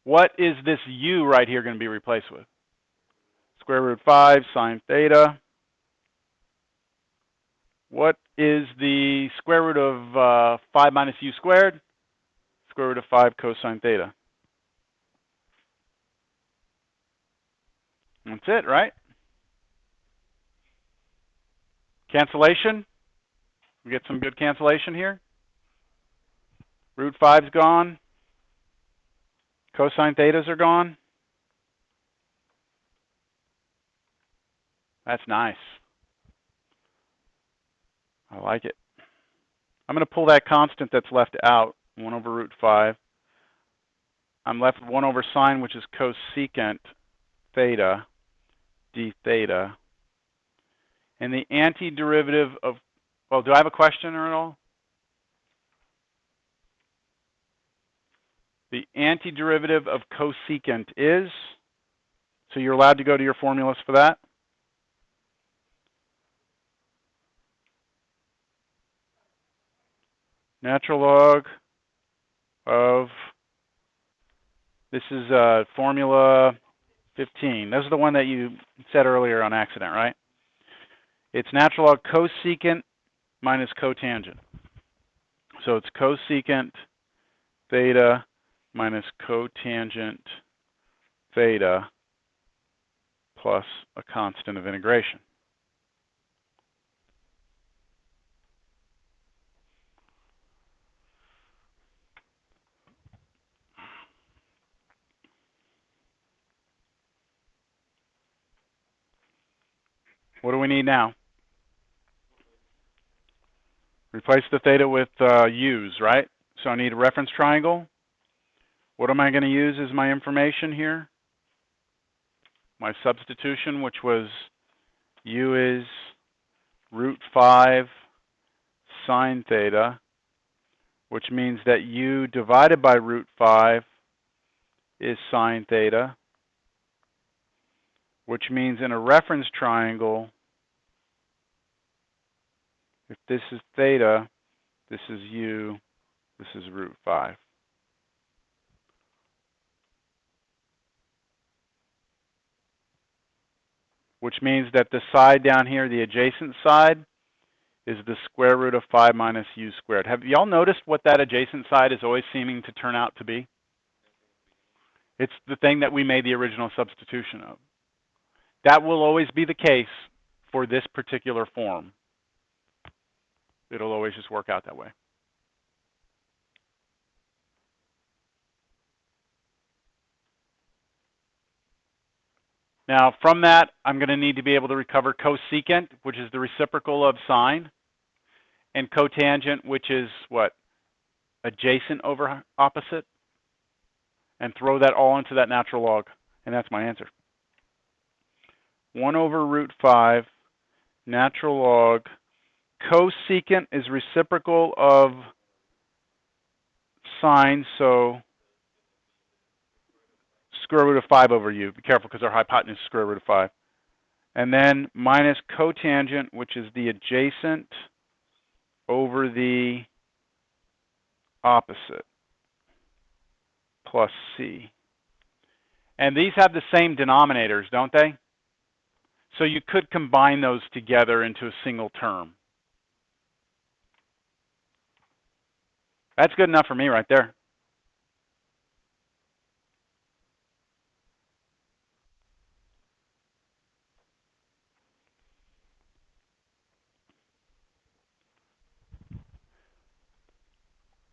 What is this u right here going to be replaced with? Square root 5 sine theta. What is the square root of 5 minus u squared? Square root of 5 cosine theta. That's it, right? Cancellation. We get some good cancellation here. Root 5's gone. Cosine thetas are gone. That's nice. I like it. I'm going to pull that constant that's left out, 1 over root 5. I'm left with 1 over sine, which is cosecant theta d theta. And the antiderivative of, well, do I have a question or at all? The antiderivative of cosecant is, so you're allowed to go to your formulas for that. Natural log of, this is formula 15. This is the one that you said earlier on accident, right? It's natural log cosecant minus cotangent. So it's cosecant theta minus cotangent theta plus a constant of integration. What do we need now? Replace the theta with u's, right? So I need a reference triangle. What am I going to use as my information here? My substitution, which was u is root 5 sine theta, which means that u divided by root 5 is sine theta, which means in a reference triangle, if this is theta, this is u, this is root 5. Which means that the side down here, the adjacent side, is the square root of 5 minus u squared. Have y'all noticed what that adjacent side is always seeming to turn out to be? It's the thing that we made the original substitution of. That will always be the case for this particular form. It'll always just work out that way. Now, from that, I'm going to need to be able to recover cosecant, which is the reciprocal of sine, and cotangent, which is what? Adjacent over opposite, and throw that all into that natural log, and that's my answer. 1 over root 5, natural log. Cosecant is reciprocal of sine, so square root of 5 over u. Be careful because our hypotenuse is square root of 5. And then minus cotangent, which is the adjacent over the opposite, plus c. And these have the same denominators, don't they? So you could combine those together into a single term. That's good enough for me right there.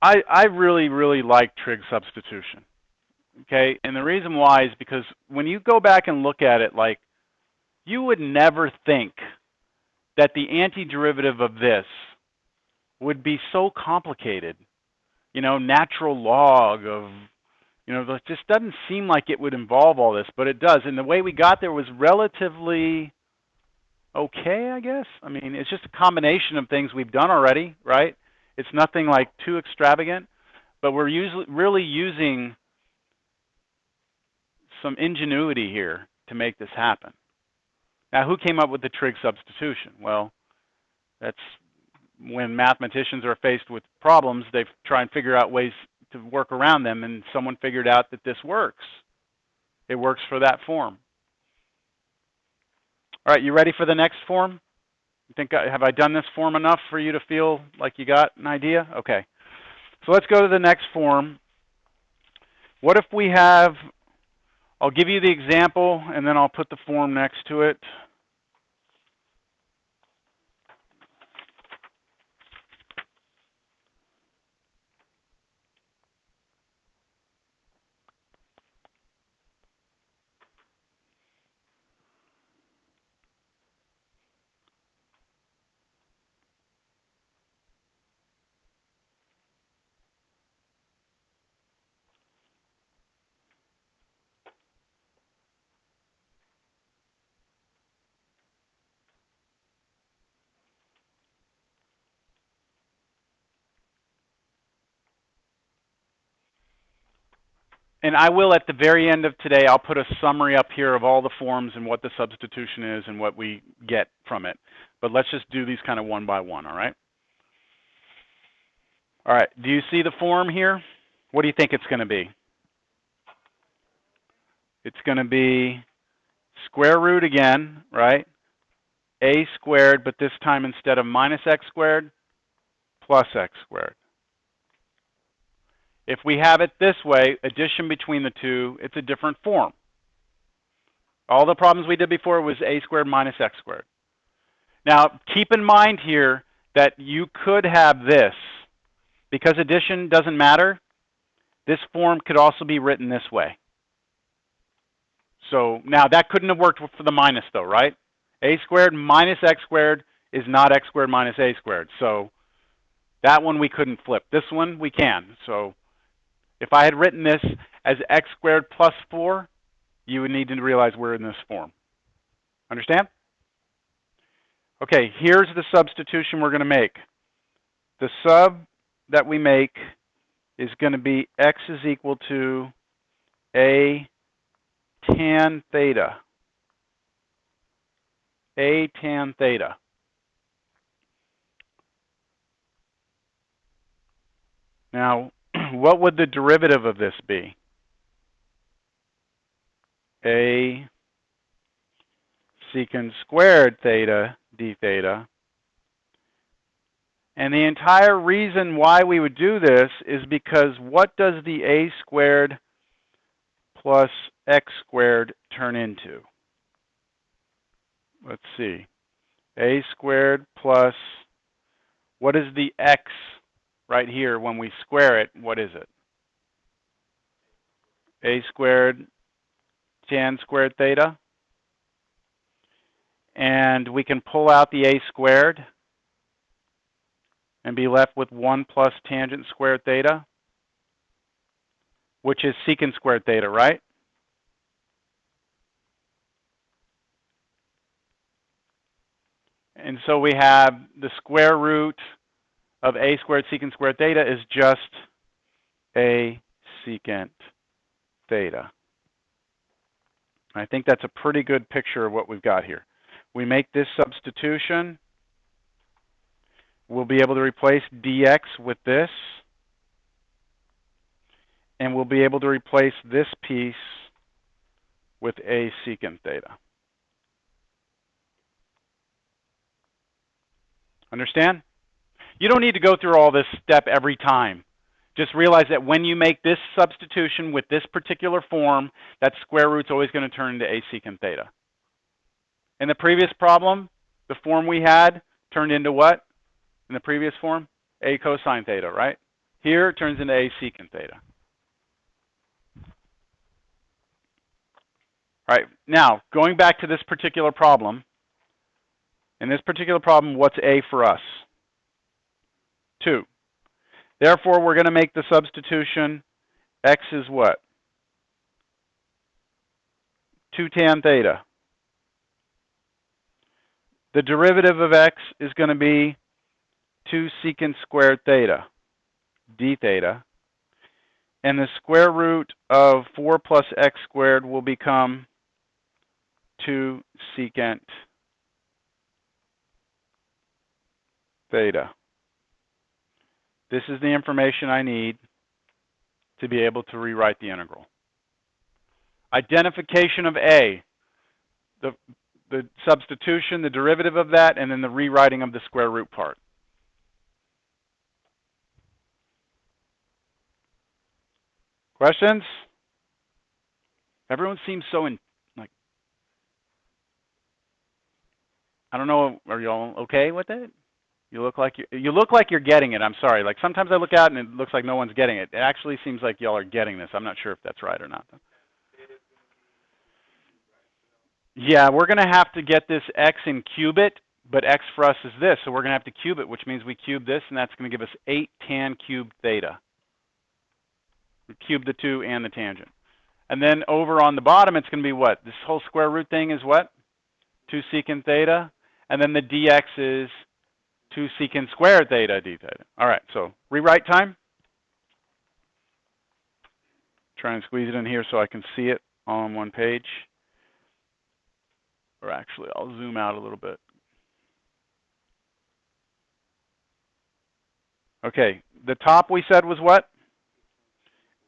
I really, really like trig substitution. Okay, and the reason why is because when you go back and look at it, like, you would never think that the antiderivative of this would be so complicated. You know, natural log of, you know, it just doesn't seem like it would involve all this, but it does. And the way we got there was relatively okay, I guess. I mean, it's just a combination of things we've done already, right? It's nothing like too extravagant, but we're really using some ingenuity here to make this happen. Now, who came up with the trig substitution? Well, that's when mathematicians are faced with problems, they try and figure out ways to work around them, and someone figured out that this works. It works for that form. All right, you ready for the next form? You think, have I done this form enough for you to feel like you got an idea? Okay. So let's go to the next form. What if we have, I'll give you the example, and then I'll put the form next to it. And I will, at the very end of today, I'll put a summary up here of all the forms and what the substitution is and what we get from it. But let's just do these kind of one by one, all right? All right, do you see the form here? What do you think it's going to be? It's going to be square root again, right? A squared, but this time instead of minus x squared, plus x squared. If we have it this way, addition between the two, it's a different form. All the problems we did before was a squared minus x squared. Now, keep in mind here that you could have this. Because addition doesn't matter, this form could also be written this way. So now that couldn't have worked for the minus though, right? A squared minus x squared is not x squared minus a squared. So that one we couldn't flip. This one we can. So if I had written this as x squared plus 4, you would need to realize we're in this form. Understand? Okay, here's the substitution we're going to make. The sub that we make is going to be x is equal to a tan theta. A tan theta. Now, what would the derivative of this be? A secant squared theta d theta. And the entire reason why we would do this is because what does the a squared plus x squared turn into? Let's see. A squared plus, what is the x right here when we square it? What is it? A squared tan squared theta. And we can pull out the a squared and be left with 1 plus tangent squared theta, which is secant squared theta, right? And so we have the square root of a squared secant squared theta is just a secant theta. I think that's a pretty good picture of what we've got here. We make this substitution. We'll be able to replace dx with this. And we'll be able to replace this piece with a secant theta. Understand? You don't need to go through all this step every time. Just realize that when you make this substitution with this particular form, that square root's always going to turn into a secant theta. In the previous problem, the form we had turned into what? In the previous form? A cosine theta, right? Here it turns into a secant theta. All right, now going back to this particular problem. In this particular problem, what's a for us? 2. Therefore, we're going to make the substitution. X is what? 2 tan theta. The derivative of x is going to be 2 secant squared theta, d theta. And the square root of 4 plus x squared will become 2 secant theta. This is the information I need to be able to rewrite the integral. Identification of A, the substitution, the derivative of that, and then the rewriting of the square root part. Questions? Everyone seems so I don't know, are y'all okay with it? You look like you're getting it. I'm sorry. Like sometimes I look out and it looks like no one's getting it. It actually seems like y'all are getting this. I'm not sure if that's right or not. Yeah, we're going to have to get this x and cube it, but x for us is this, so we're going to have to cube it, which means we cube this, and that's going to give us 8 tan cubed theta. We cube the 2 and the tangent. And then over on the bottom, it's going to be what? This whole square root thing is what? 2 secant theta. And then the dx is 2 secant squared theta d theta. All right, so rewrite time. Try and squeeze it in here so I can see it all on one page. Or actually, I'll zoom out a little bit. Okay, the top we said was what?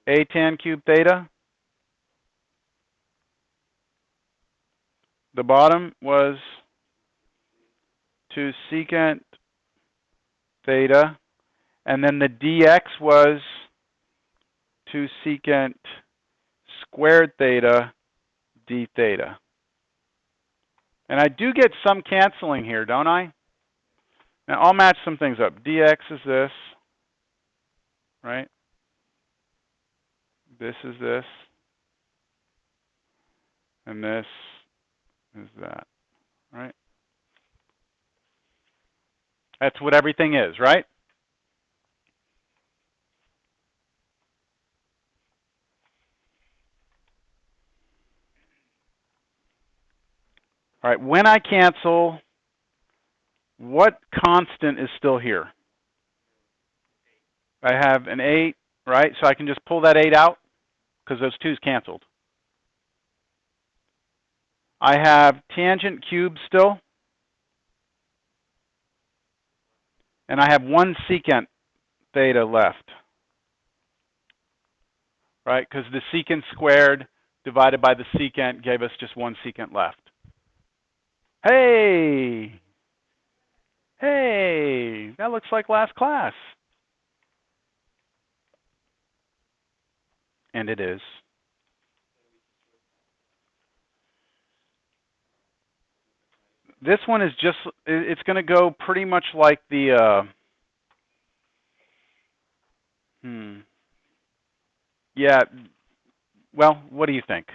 A tan cubed theta. The bottom was 2 secant theta. And then the dx was 2 secant squared theta d theta. And I do get some canceling here, don't I? Now I'll match some things up. dx is this, right? This is this. And this is that, right? That's what everything is, right? All right, when I cancel, what constant is still here? I have an 8, right? So I can just pull that 8 out because those 2's canceled. I have tangent cubed still. And I have 1 secant theta left. Right? Because the secant squared divided by the secant gave us just 1 secant left. Hey! Hey! That looks like last class. And it is. This one is just, it's going to go pretty much like the, yeah, well, what do you think?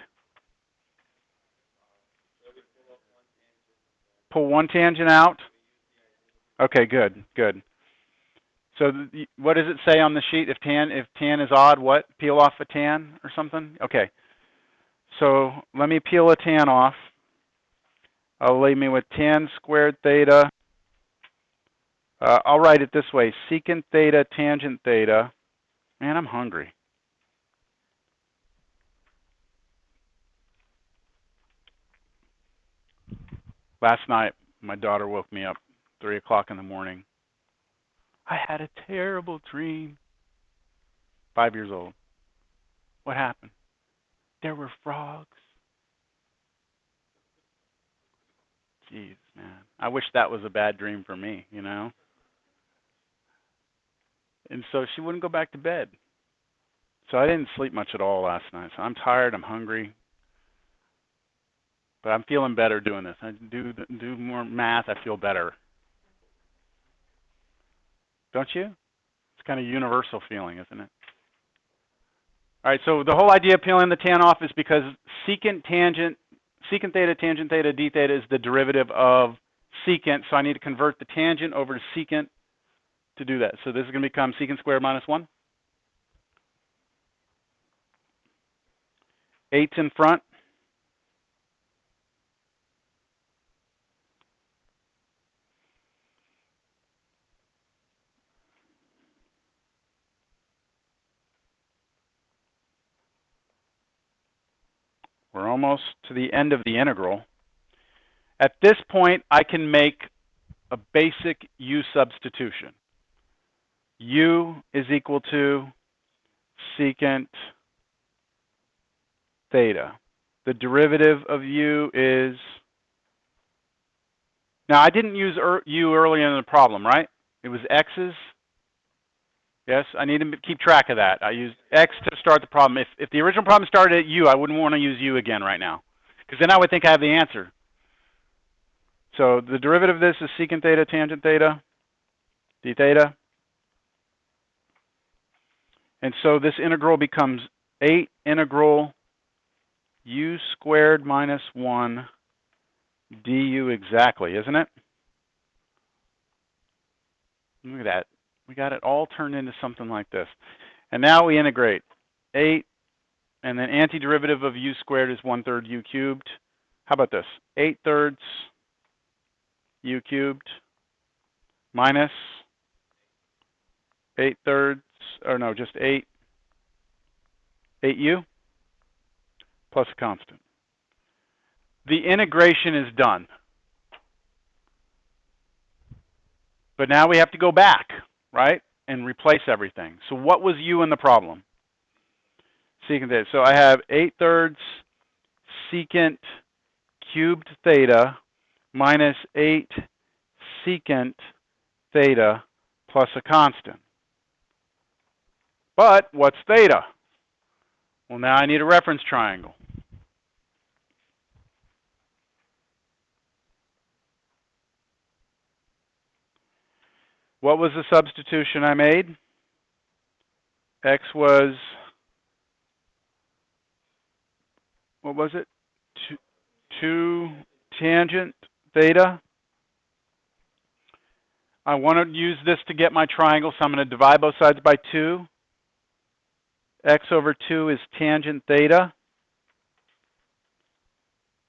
Pull one tangent out? Okay, good, good. So what does it say on the sheet? If tan is odd, what? Peel off a tan or something? Okay. So let me peel a tan off. I'll leave me with tan squared theta. I'll write it this way: secant theta, tangent theta. Man, I'm hungry. Last night, my daughter woke me up 3 o'clock in the morning. I had a terrible dream. 5 years old. What happened? There were frogs. Jeez, man. I wish that was a bad dream for me, you know? And so she wouldn't go back to bed. So I didn't sleep much at all last night. So I'm tired, I'm hungry. But I'm feeling better doing this. I do more math, I feel better. Don't you? It's kind of a universal feeling, isn't it? All right, so the whole idea of peeling the tan off is because secant theta, tangent theta, d theta is the derivative of secant, so I need to convert the tangent over to secant to do that. So this is going to become secant squared minus 1. 8's in front. We're almost to the end of the integral. At this point, I can make a basic u substitution. U is equal to secant theta. The derivative of u is, now I didn't use u earlier in the problem, right? It was x's. Yes, I need to keep track of that. I used x to start the problem. If the original problem started at u, I wouldn't want to use u again right now, because then I would think I have the answer. So the derivative of this is secant theta tangent theta d theta. And so this integral becomes 8 integral u squared minus 1 du exactly, isn't it? Look at that. We got it all turned into something like this. And now we integrate 8, and then antiderivative of u squared is 1/3 u cubed. How about this? 8/3 u cubed minus 8/3, or no, just 8u plus a constant. The integration is done. But now we have to go back, right, and replace everything. So what was u in the problem? Secant theta. So I have 8/3 secant cubed theta minus 8 secant theta plus a constant. But what's theta? Well, now I need a reference triangle. What was the substitution I made? X was, what was it? 2 tangent theta. I want to use this to get my triangle, so I'm going to divide both sides by 2. X over 2 is tangent theta.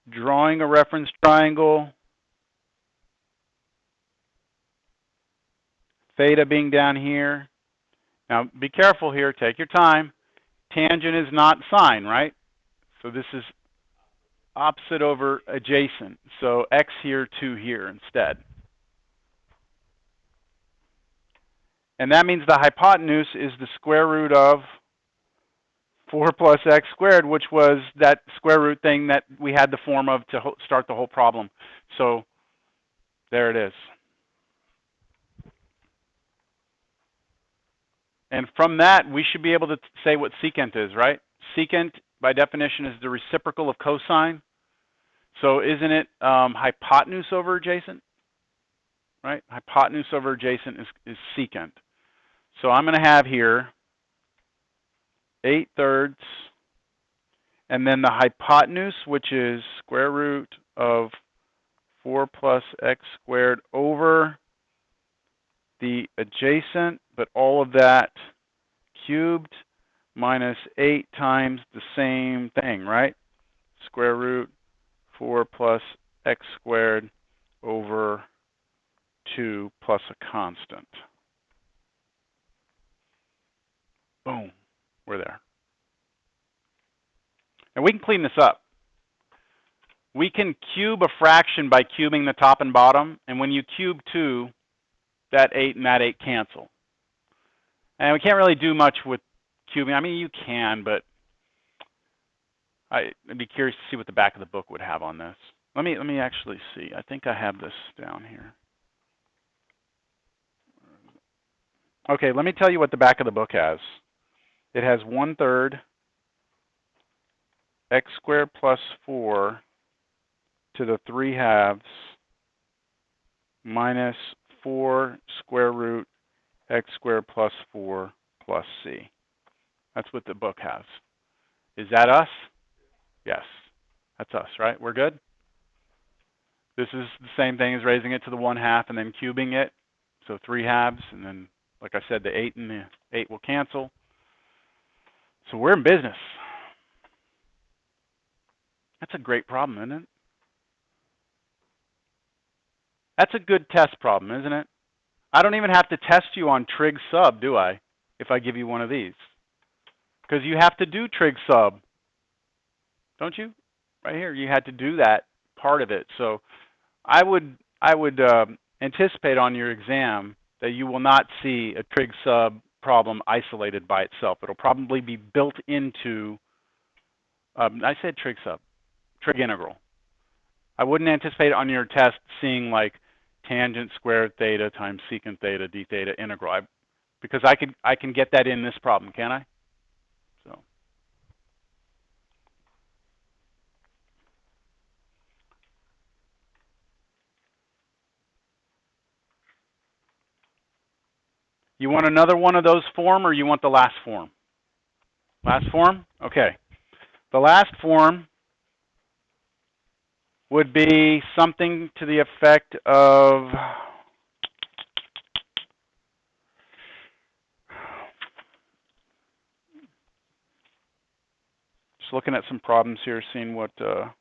Drawing a reference triangle. Theta being down here. Now, be careful here. Take your time. Tangent is not sine, right? So this is opposite over adjacent. So x here, 2 here instead. And that means the hypotenuse is the square root of 4 plus x squared, which was that square root thing that we had the form of to start the whole problem. So there it is. And from that, we should be able to say what secant is, right? Secant, by definition, is the reciprocal of cosine. So isn't it hypotenuse over adjacent? Right? Hypotenuse over adjacent is secant. So I'm going to have here 8/3, and then the hypotenuse, which is square root of 4 plus x squared over the adjacent, but all of that cubed minus 8 times the same thing, right? Square root 4 plus x squared over 2 plus a constant. Boom, we're there. And we can clean this up. We can cube a fraction by cubing the top and bottom, and when you cube 2, that 8 and that 8 cancel. And we can't really do much with cubing. I mean, you can, but I'd be curious to see what the back of the book would have on this. Let me actually see. I think I have this down here. Okay, let me tell you what the back of the book has. It has 1/3 x squared plus 4 to the 3/2 minus 4 square root x squared plus 4 plus c. That's what the book has. Is that us? Yes, that's us, right? We're good? This is the same thing as raising it to the 1/2 and then cubing it. So 3/2, and then, like I said, the 8 and the 8 will cancel. So we're in business. That's a great problem, isn't it? That's a good test problem, isn't it? I don't even have to test you on trig sub, do I, if I give you one of these? Because you have to do trig sub, don't you? Right here, you had to do that part of it. So I would anticipate on your exam that you will not see a trig sub problem isolated by itself. It'll probably be built into, I said trig sub, trig integral. I wouldn't anticipate on your test seeing like tangent squared theta times secant theta d theta integral, because I can get that in this problem, can I? So. You want another one of those form, or you want the last form? Last form? Okay. The last form would be something to the effect of, just looking at some problems here, seeing what I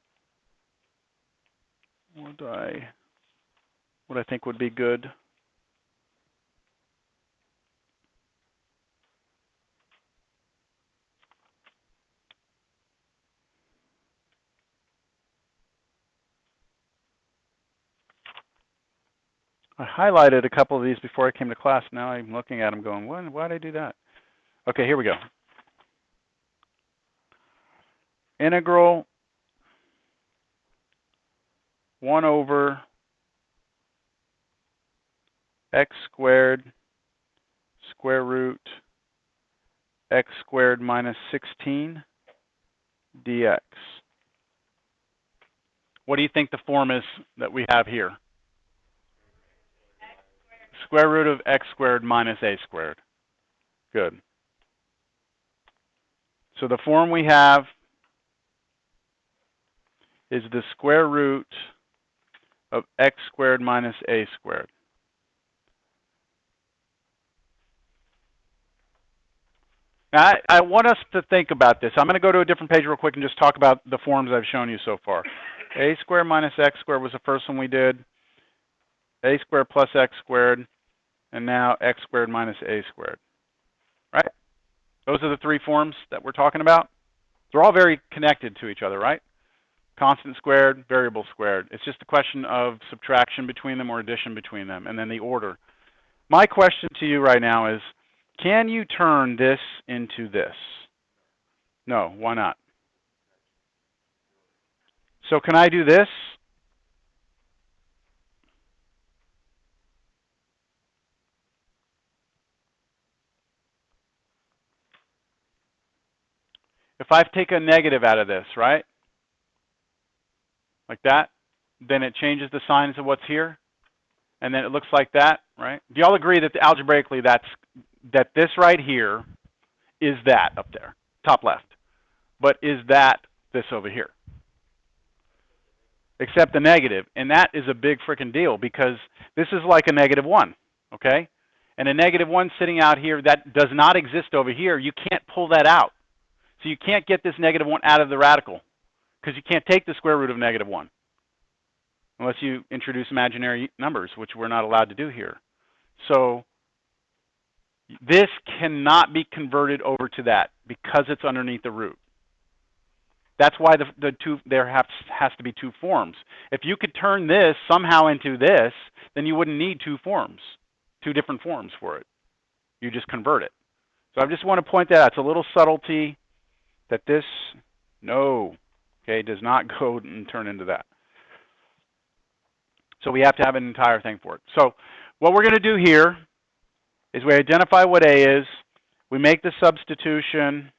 think would be good. I highlighted a couple of these before I came to class. Now I'm looking at them going, why did I do that? Okay, here we go. Integral 1 over x squared square root x squared minus 16 dx. What do you think the form is that we have here? Square root of x squared minus a squared. Good. So the form we have is the square root of x squared minus a squared. Now, I want us to think about this. I'm going to go to a different page real quick and just talk about the forms I've shown you so far. A squared minus x squared was the first one we did. A squared plus x squared. And now x squared minus a squared. Right? Those are the three forms that we're talking about. They're all very connected to each other, right? Constant squared, variable squared. It's just a question of subtraction between them or addition between them, and then the order. My question to you right now is, can you turn this into this? No, why not? So can I do this? If I take a negative out of this, right? Like that, then it changes the signs of what's here, and then it looks like that, right? Do y'all agree that algebraically that this right here is that up there, top left, but is that this over here? Except the negative, and that is a big freaking deal because this is like a -1, okay? And a -1 sitting out here that does not exist over here, you can't pull that out. So you can't get this -1 out of the radical because you can't take the square root of -1 unless you introduce imaginary numbers, which we're not allowed to do here. So this cannot be converted over to that because it's underneath the root. That's why there has to be two forms. If you could turn this somehow into this, then you wouldn't need two different forms for it. You just convert it. So I just want to point that out. It's a little subtlety that this, does not go and turn into that. So we have to have an entire thing for it. So what we're going to do here is we identify what A is. We make the substitution.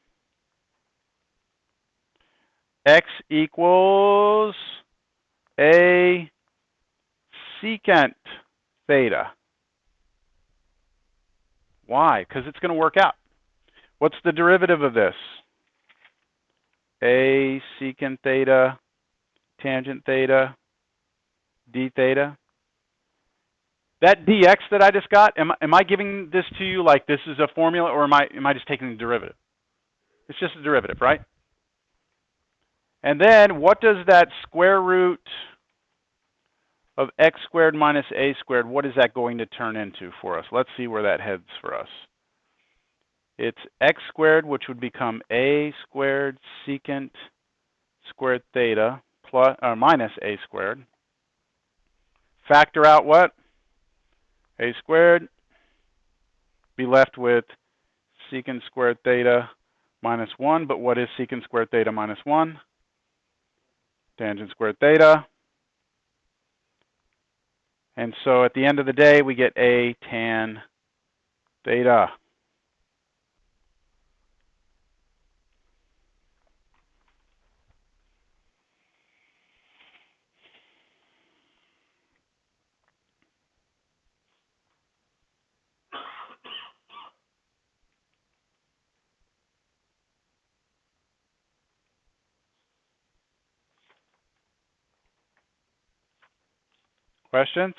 X equals a secant theta. Why? Because it's going to work out. What's the derivative of this? A secant theta, tangent theta, d theta. That dx that I just got, am I giving this to you like this is a formula, or am I just taking the derivative? It's just a derivative, right? And then what does that square root of x squared minus a squared, what is that going to turn into for us? Let's see where that heads for us. It's x squared, which would become a squared secant squared theta plus minus a squared. Factor out what? A squared. Be left with secant squared theta minus 1. But what is secant squared theta minus 1? Tangent squared theta. And so at the end of the day, we get a tan theta. Questions?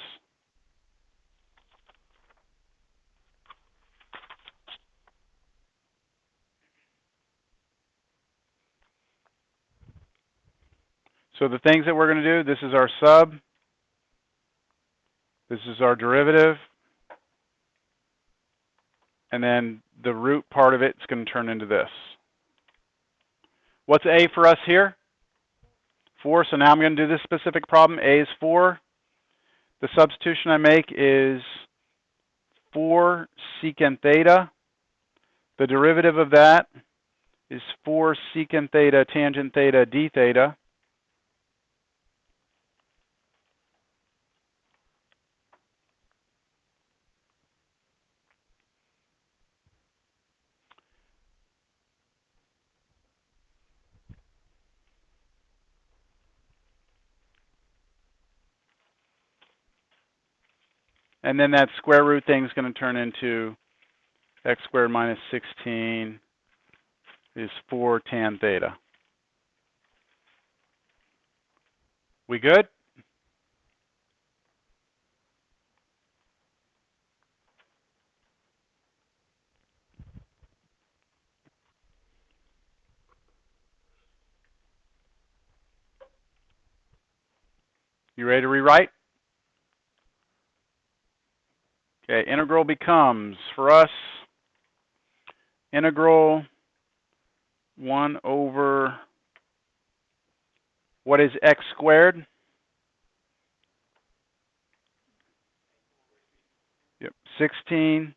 So the things that we're going to do, this is our sub. This is our derivative. And then the root part of it is going to turn into this. What's a for us here? 4. So now I'm going to do this specific problem. A is 4. The substitution I make is 4 secant theta. The derivative of that is 4 secant theta tangent theta d theta. And then that square root thing is going to turn into x squared minus 16 is 4 tan theta. We good? You ready to rewrite? Okay, integral becomes, for us, integral 1 over, what is x squared? Yep, 16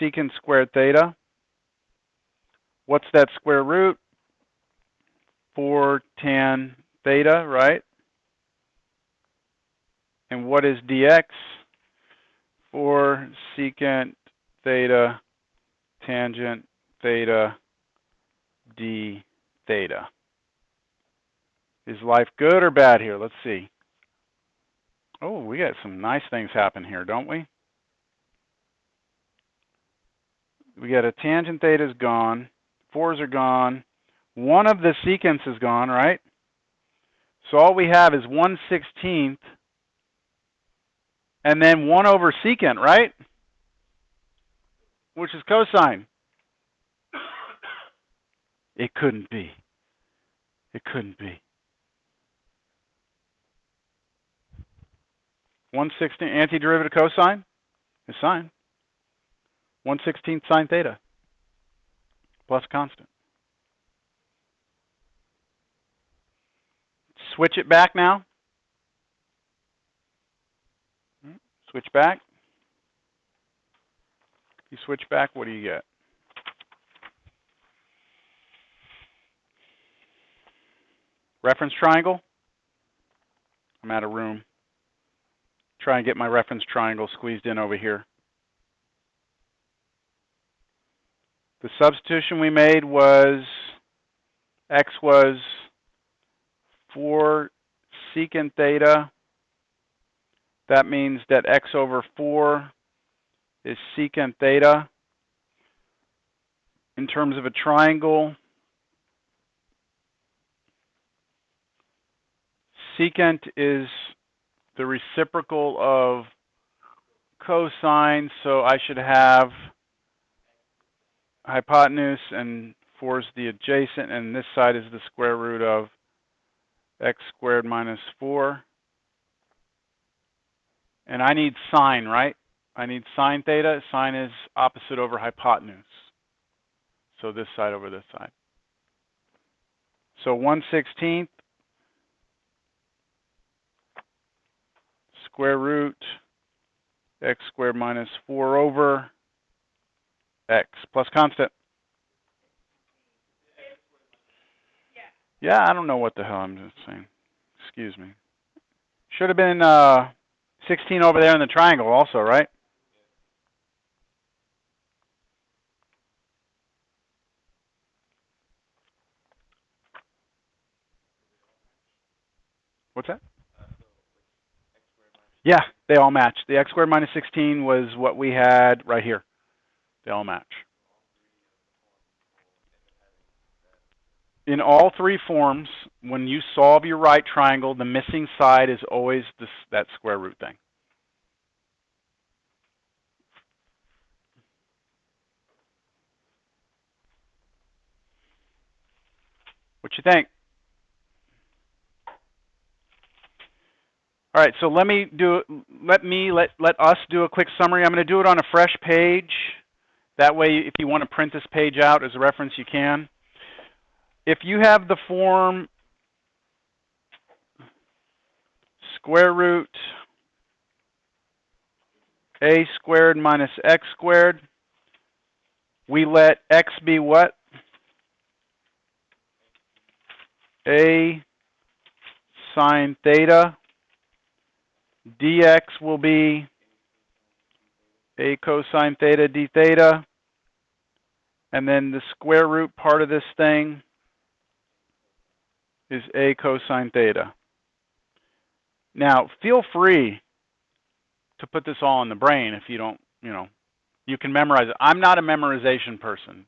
secant squared theta. What's that square root? 4 tan theta, right? And what is dx? 4 secant theta tangent theta d theta. Is life good or bad here? Let's see. Oh, we got some nice things happen here, don't we? We got a tangent theta is gone. 4s are gone. One of the secants is gone, right? So all we have is 1/16 and then 1 over secant, right? Which is cosine. It couldn't be. It couldn't be. 1/16 antiderivative cosine is sine. 1/16 sine theta plus constant. Switch it back now. Switch back. You switch back, what do you get? Reference triangle. I'm out of room. Try and get my reference triangle squeezed in over here. The substitution we made was x was 4 secant theta. That means that x over 4 is secant theta. In terms of a triangle, secant is the reciprocal of cosine, so I should have hypotenuse, and 4 is the adjacent, and this side is the square root of x squared minus 4. And I need sine, right? I need sine theta. Sine is opposite over hypotenuse. So this side over this side. So 1/16 square root x squared minus 4 over x plus constant. Yeah, I don't know what the hell I'm just saying. Excuse me. Should have been 16 over there in the triangle also, right? What's that? Yeah, they all match. The x squared minus 16 was what we had right here. They all match. In all three forms, when you solve your right triangle, the missing side is always that square root thing. What you think? All right, so let us do a quick summary. I'm going to do it on a fresh page. That way, if you want to print this page out as a reference, you can. If you have the form square root a squared minus x squared, we let x be what? A sine theta. Dx will be a cosine theta d theta. And then the square root part of this thing is a cosine theta. Now, feel free to put this all in the brain if you don't, you can memorize it. I'm not a memorization person.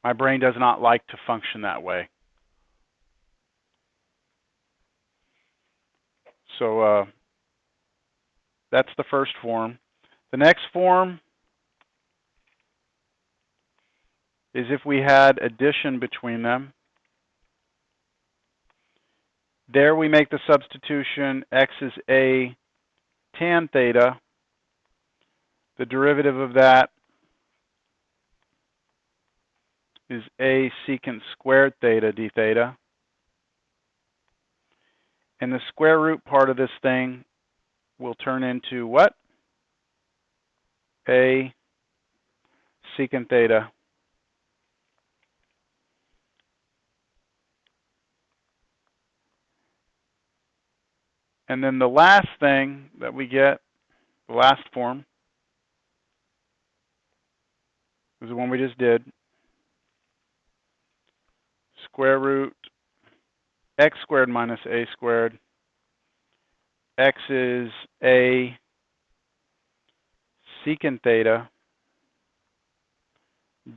My brain does not like to function that way. So that's the first form. The next form is if we had addition between them. There we make the substitution, x is a tan theta. The derivative of that is a secant squared theta d theta. And the square root part of this thing will turn into what? A secant theta. And then the last thing that we get, the last form, is the one we just did. Square root x squared minus a squared. X is a secant theta.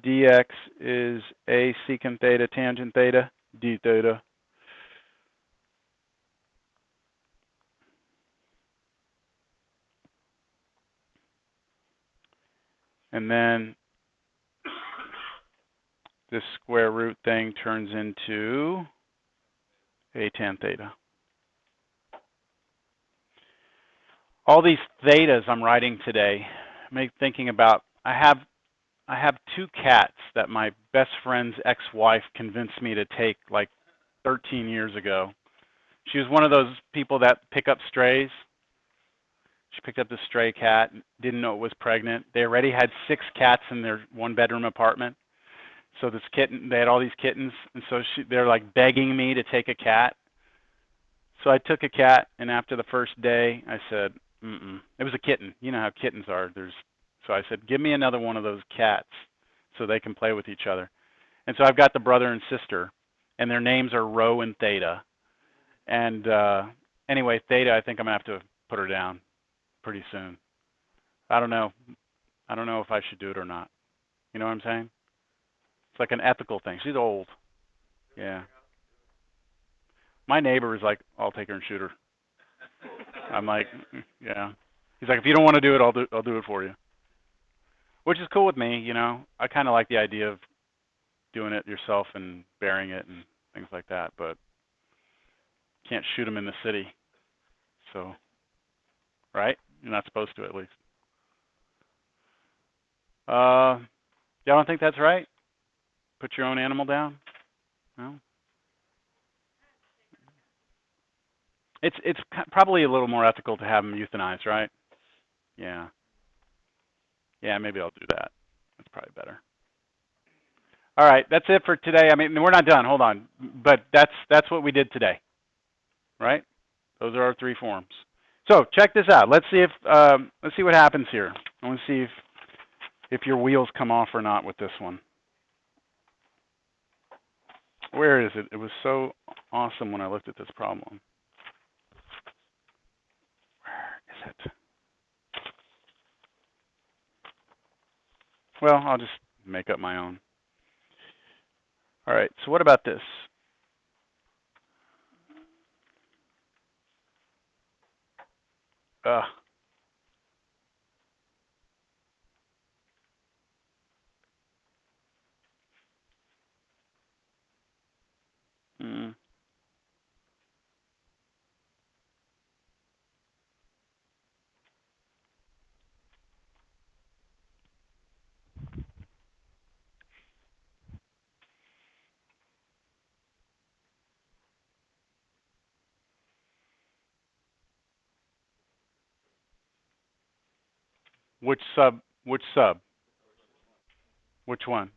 Dx is a secant theta tangent theta d theta. And then this square root thing turns into a tan theta. All these thetas I'm writing today make thinking about, I have two cats that my best friend's ex-wife convinced me to take like 13 years ago. She was one of those people that pick up strays. She picked up this stray cat, didn't know it was pregnant. They already had 6 cats in their one-bedroom apartment. So this kitten, they had all these kittens, and so they're like begging me to take a cat. So I took a cat, and after the first day, I said, It was a kitten. You know how kittens are. So I said, give me another one of those cats so they can play with each other. And so I've got the brother and sister, and their names are Rho and Theta. And anyway, Theta, I think I'm going to have to put her down pretty soon. I don't know. I don't know if I should do it or not. You know what I'm saying? It's like an ethical thing. She's old. Yeah. My neighbor is like, I'll take her and shoot her. I'm like, yeah. He's like, if you don't want to do it, I'll do it for you. Which is cool with me, you know. I kind of like the idea of doing it yourself and burying it and things like that, but can't shoot them in the city. So, right? You're not supposed to, at least. Y'all don't think that's right? Put your own animal down? No? It's probably a little more ethical to have them euthanized, right? Yeah. Yeah, maybe I'll do that. That's probably better. All right, that's it for today. I mean, we're not done. Hold on. But that's what we did today, right? Those are our 3 forms. So check this out. Let's see what happens here. I want to see if your wheels come off or not with this one. Where is it? It was so awesome when I looked at this problem. Where is it? Well, I'll just make up my own. All right, so what about this? Ugh. Hmm. Which sub? Which sub? Which one?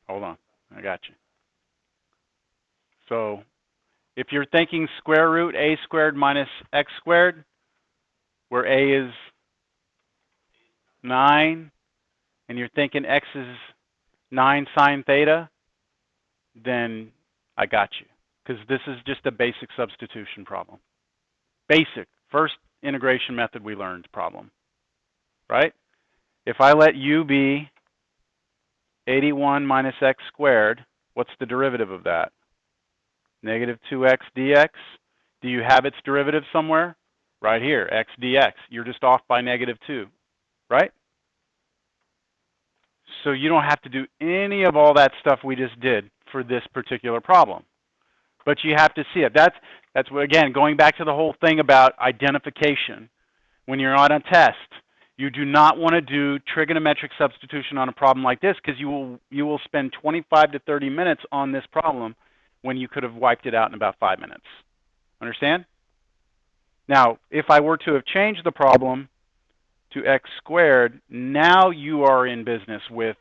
Hold on. I got you. So if you're thinking square root a squared minus x squared, where a is 9, and you're thinking x is 9 sine theta, then I got you. Because this is just a basic substitution problem. Basic. First integration method we learned problem. Right? If I let u be 81 minus x squared, what's the derivative of that? Negative 2x dx. Do you have its derivative somewhere? Right here, x dx. You're just off by negative 2, right? So you don't have to do any of all that stuff we just did for this particular problem. But you have to see it. That's what, again, going back to the whole thing about identification. When you're on a test, you do not want to do trigonometric substitution on a problem like this, because you will spend 25 to 30 minutes on this problem when you could have wiped it out in about 5 minutes. Understand? Now, if I were to have changed the problem to x squared, now you are in business with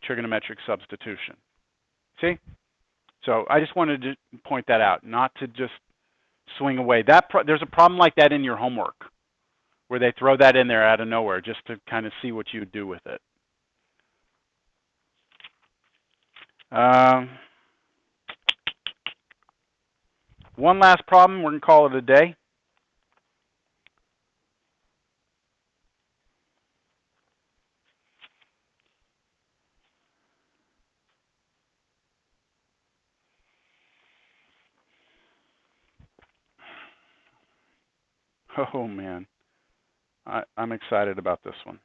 trigonometric substitution. See? So I just wanted to point that out, not to just swing away. There's a problem like that in your homework, where they throw that in there out of nowhere just to kind of see what you would do with it. One last problem, we're going to call it a day. Oh, man. I'm excited about this one.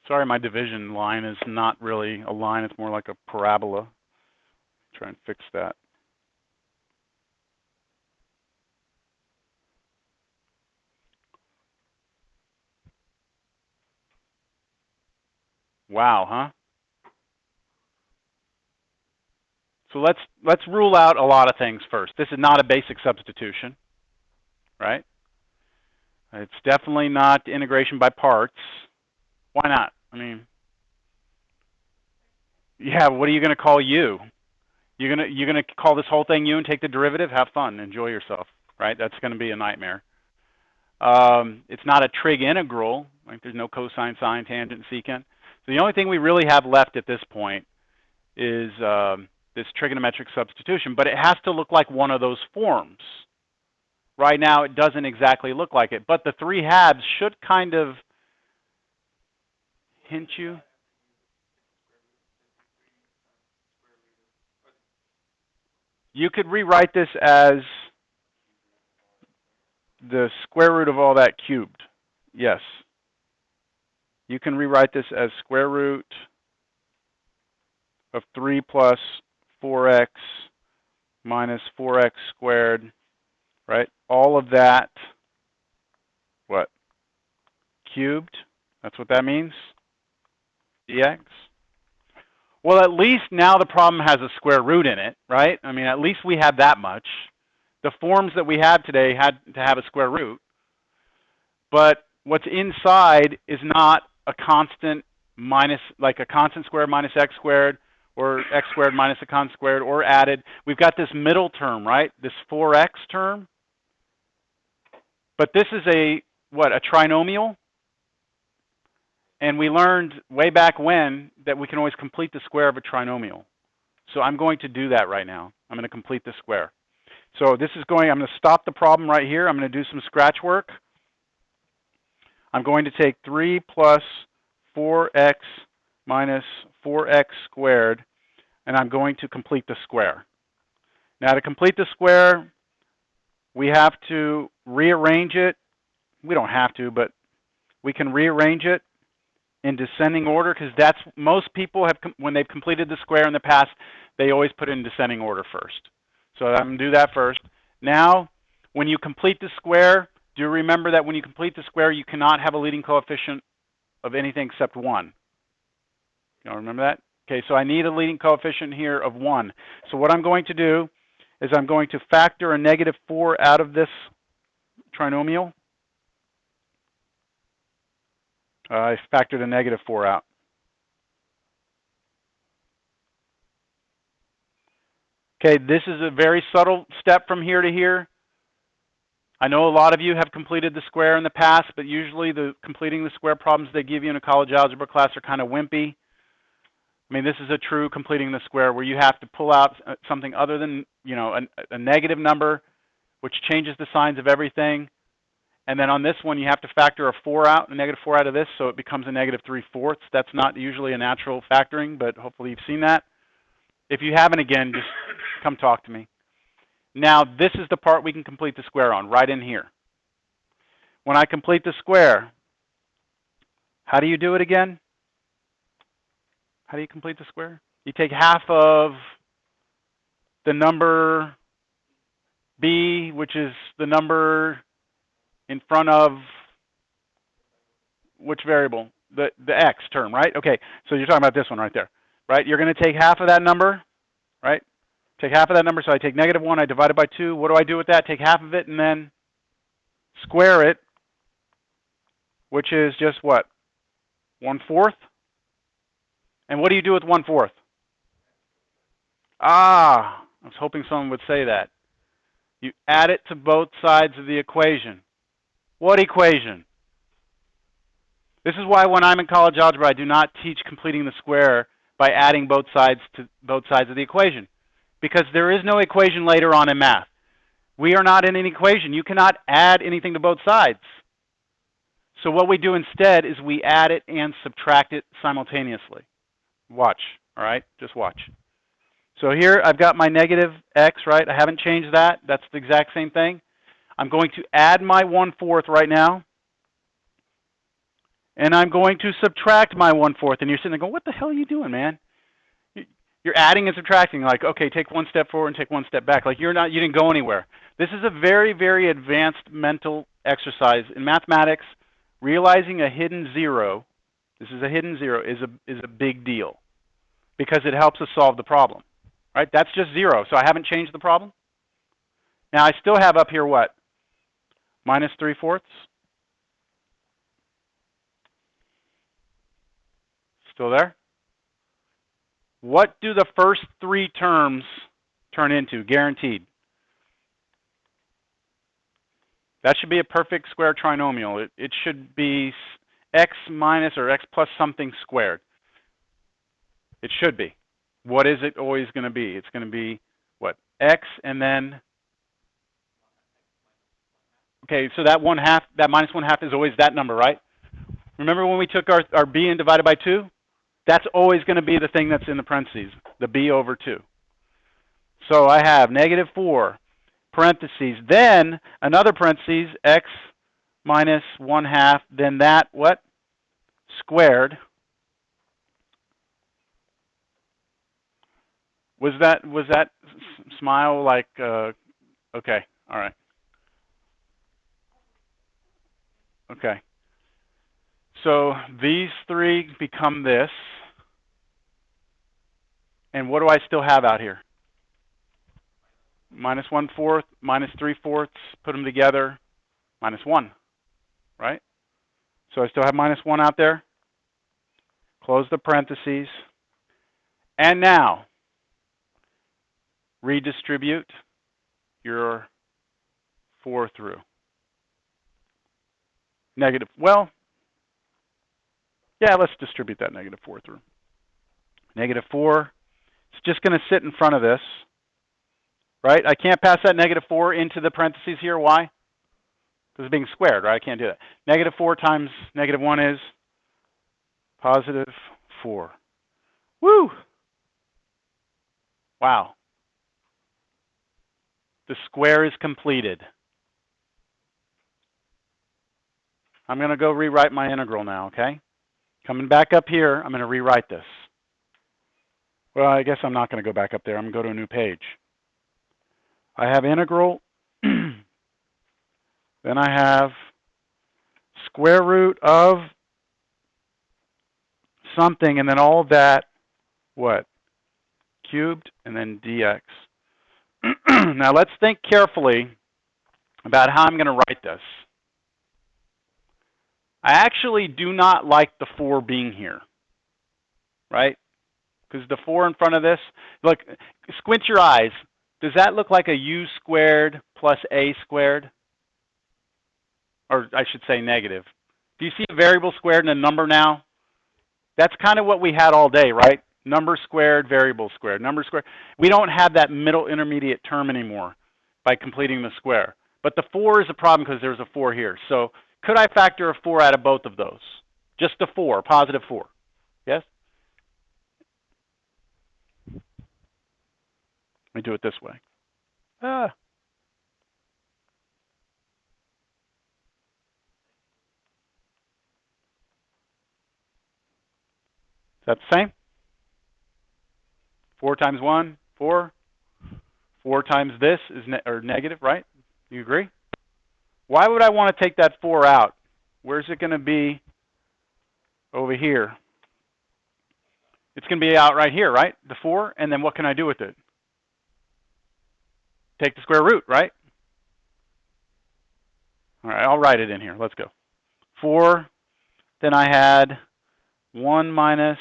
Sorry, my division line is not really a line. It's more like a parabola. Try and fix that. Wow, huh? So let's rule out a lot of things first. This is not a basic substitution, right? It's definitely not integration by parts. Why not? I mean, yeah, what are you going to call u? You're gonna call this whole thing u and take the derivative? Have fun, enjoy yourself, right? That's going to be a nightmare. It's not a trig integral. Like, there's no cosine, sine, tangent, secant. So the only thing we really have left at this point is this trigonometric substitution, but it has to look like one of those forms. Right now, it doesn't exactly look like it, but the 3 halves should kind of hint you. You could rewrite this as the square root of all that cubed. Yes. You can rewrite this as square root of 3 plus 4x minus 4x squared, right? All of that, what? Cubed? That's what that means? dx? Well, at least now the problem has a square root in it, right? I mean, at least we have that much. The forms that we had today had to have a square root. But what's inside is not a constant minus, like a constant squared minus x squared, or x squared minus a constant squared, or added. We've got this middle term, right? This 4x term. But this is a, what, a trinomial? And we learned way back when that we can always complete the square of a trinomial. So I'm going to do that right now. I'm going to complete the square. So this is going, I'm going to stop the problem right here. I'm going to do some scratch work. I'm going to take 3 plus 4x minus 4x squared, and I'm going to complete the square. Now to complete the square, we have to rearrange it. We don't have to, but we can rearrange it in descending order, because that's, most people have, when they've completed the square in the past, they always put it in descending order first. So I'm going to do that first. Now, when you complete the square, do remember that when you complete the square, you cannot have a leading coefficient of anything except 1. You all remember that? Okay, so I need a leading coefficient here of 1. So what I'm going to do is I'm going to factor a negative 4 out of this trinomial. I factored a negative 4 out. Okay, this is a very subtle step from here to here. I know a lot of you have completed the square in the past, but usually the completing the square problems they give you in a college algebra class are kind of wimpy. I mean, this is a true completing the square where you have to pull out something other than, you know, a negative number, which changes the signs of everything. And then on this one, you have to factor a 4 out, a negative 4 out of this, so it becomes a negative 3/4. That's not usually a natural factoring, but hopefully you've seen that. If you haven't, again, just come talk to me. Now, this is the part we can complete the square on, right in here. When I complete the square, how do you do it again? How do you complete the square? You take half of the number b, which is the number in front of which variable? The x term, right? Okay, so you're talking about this one right there, right? You're going to take half of that number, right? Take half of that number, so I take negative 1, I divide it by 2. What do I do with that? Take half of it and then square it, which is just what? 1/4? And what do you do with 1/4? Ah, I was hoping someone would say that. You add it to both sides of the equation. What equation? This is why when I'm in college algebra, I do not teach completing the square by adding both sides to both sides of the equation, because there is no equation later on in math. We are not in an equation. You cannot add anything to both sides. So what we do instead is we add it and subtract it simultaneously. Watch, all right? Just watch. So here I've got my negative x, right? I haven't changed that. That's the exact same thing. I'm going to add my 1/4 right now. And I'm going to subtract my 1/4. And you're sitting there going, what the hell are you doing, man? You're adding and subtracting, like, okay, take one step forward and take one step back. Like you didn't go anywhere. This is a very, very advanced mental exercise. In mathematics, realizing a hidden zero, this is a hidden zero, is a big deal, because it helps us solve the problem. Right? That's just 0. So I haven't changed the problem. Now I still have up here what? Minus 3/4. Still there? What do the first 3 terms turn into, guaranteed? That should be a perfect square trinomial. It should be x minus or x plus something squared. It should be. What is it always going to be? It's going to be, what, x and then, okay, so that 1/2, that minus 1/2 is always that number, right? Remember when we took our b and divided by 2? That's always going to be the thing that's in the parentheses, the b over 2. So I have negative 4, parentheses, then another parentheses, x minus 1/2, then that, what? Squared. Was that smile like, okay, all right. Okay. So these three become this. And what do I still have out here? Minus 1/4, minus 3/4, put them together, minus 1, right? So I still have minus 1 out there. Close the parentheses. And now, redistribute your 4 through. Negative, well, yeah, let's distribute that negative 4 through. Negative 4, it's just going to sit in front of this, right? I can't pass that negative 4 into the parentheses here. Why? Because it's being squared, right? I can't do that. Negative 4 times negative 1 is positive 4. Woo! Wow. The square is completed. I'm going to go rewrite my integral now, okay? Coming back up here, I'm going to rewrite this. Well, I guess I'm not going to go back up there. I'm going to go to a new page. I have integral. Then I have square root of something, and then all of that, what? Cubed, and then dx. Now let's think carefully about how I'm going to write this. I actually do not like the 4 being here, right? Because the 4 in front of this, look, squint your eyes. Does that look like a u squared plus a squared? Or I should say negative. Do you see a variable squared and a number now? That's kind of what we had all day, right? Number squared, variable squared, number squared. We don't have that middle intermediate term anymore by completing the square. But the 4 is a problem because there's a 4 here. So could I factor a 4 out of both of those? Just a 4, positive 4. Yes? Let me do it this way. Is that the same? 4 times 1, 4. 4 times this is negative, right? You agree? Why would I want to take that 4 out? Where's it going to be over here? It's going to be out right here, right? The 4, and then what can I do with it? Take the square root, right? All right, I'll write it in here. Let's go. 4, then I had 1 minus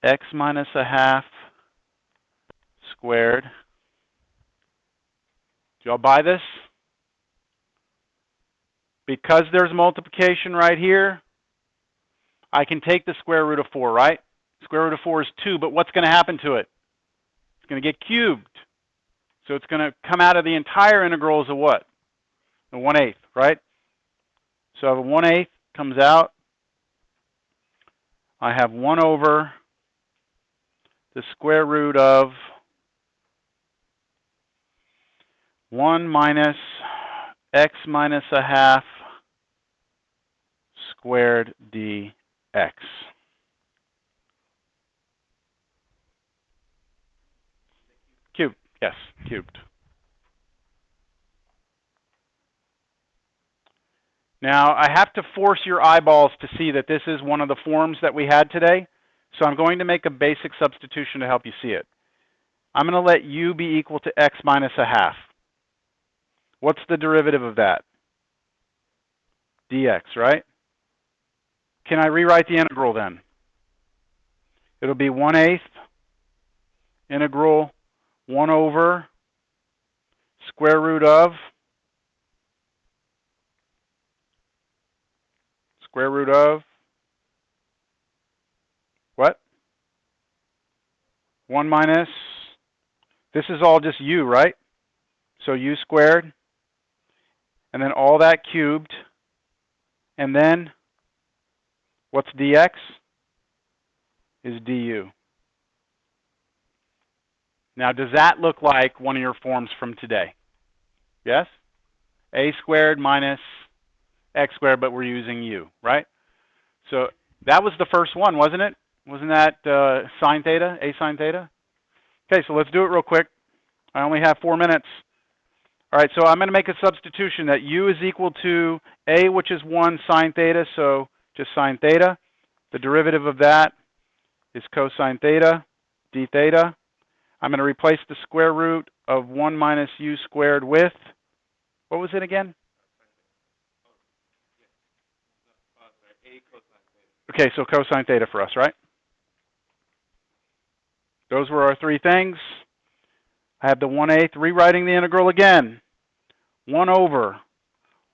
x minus a half squared. Do y'all buy this? Because there's multiplication right here, I can take the square root of 4, right? Square root of 4 is 2, but what's going to happen to it? It's going to get cubed. So it's going to come out of the entire integral as a what? A 1/8, right? So a 1/8 comes out. I have 1 over the square root of 1 minus x minus a half squared dx. Cubed, yes, cubed. Now, I have to force your eyeballs to see that this is one of the forms that we had today. So I'm going to make a basic substitution to help you see it. I'm going to let u be equal to x minus a half. What's the derivative of that? Dx, right? Can I rewrite the integral then? It'll be 1/8 integral 1 over square root of what? 1 minus, this is all just u, right? So u squared, and then all that cubed, and then what's dx? Is du. Now, does that look like one of your forms from today? Yes? A squared minus x squared, but we're using u, right? So that was the first one, wasn't it? Wasn't that sine theta, a sine theta? Okay, so let's do it real quick. I only have 4 minutes. All right, so I'm going to make a substitution that u is equal to a, which is 1 sine theta, so just sine theta. The derivative of that is cosine theta, d theta. I'm going to replace the square root of 1 minus u squared with, what was it again? Okay, so cosine theta for us, right? Those were our 3 things. I have the 1/8 rewriting the integral again. 1 over,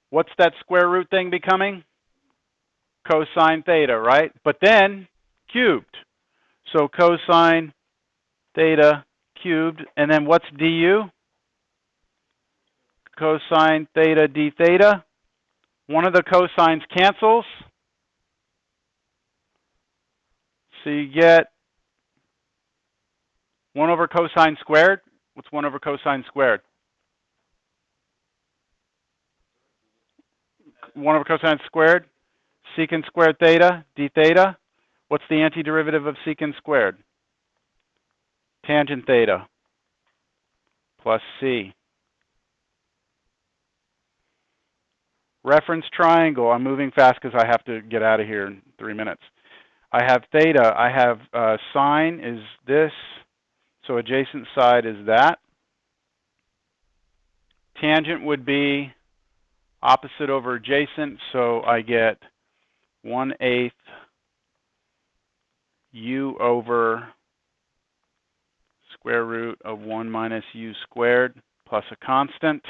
what's that square root thing becoming? Cosine theta, right? But then cubed. So cosine theta cubed, and then what's du? Cosine theta d theta. One of the cosines cancels. So you get 1 over cosine squared. What's 1 over cosine squared? 1 over cosine squared. Secant squared theta, d theta. What's the antiderivative of secant squared? Tangent theta plus c. Reference triangle. I'm moving fast because I have to get out of here in 3 minutes. I have theta. I have sine is this. So adjacent side is that. Tangent would be opposite over adjacent. So I get 1/8 u over square root of 1 minus u squared plus a constant.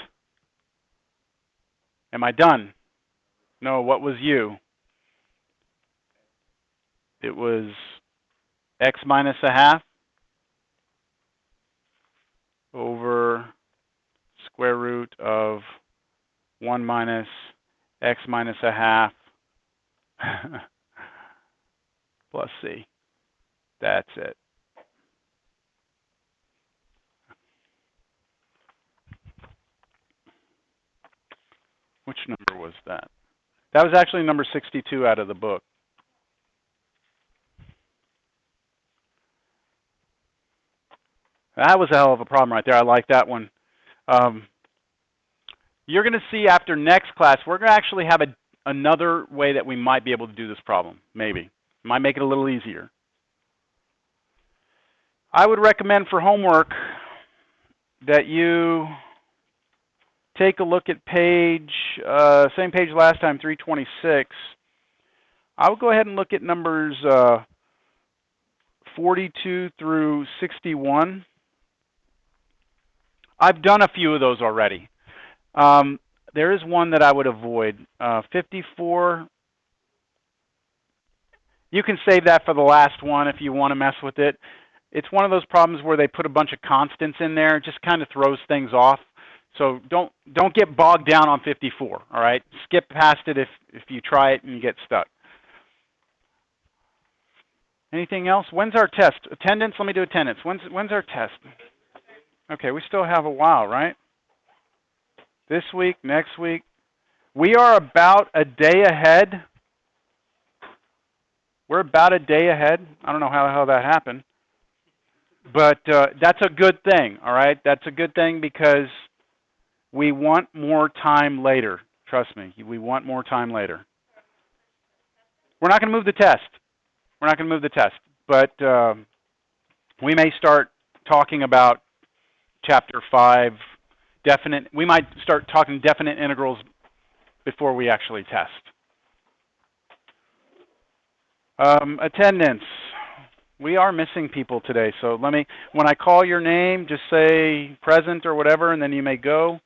Am I done? No, what was u? It was x minus a half over square root of 1 minus x minus a half plus c. That's it. Which number was that? That was actually number 62 out of the book. That was a hell of a problem right there. I like that one. You're going to see after next class, we're going to actually have another way that we might be able to do this problem. Maybe. Might make it a little easier. I would recommend for homework that you take a look at page, same page last time, 326. I would go ahead and look at numbers 42 through 61. I've done a few of those already. There is one that I would avoid. 54. You can save that for the last one if you want to mess with it. It's one of those problems where they put a bunch of constants in there. It just kind of throws things off. So don't get bogged down on 54, all right? Skip past it if you try it and you get stuck. Anything else? When's our test? Attendance? Let me do attendance. When's our test? Okay, we still have a while, right? This week, next week. We are about a day ahead. We're about a day ahead. I don't know how the hell that happened. But that's a good thing, all right? That's a good thing because we want more time later. Trust me, we want more time later. We're not going to move the test. We're not going to move the test. But we may start talking about Chapter 5, we might start talking definite integrals before we actually test. Attendance. We are missing people today, so when I call your name, just say present or whatever, and then you may go.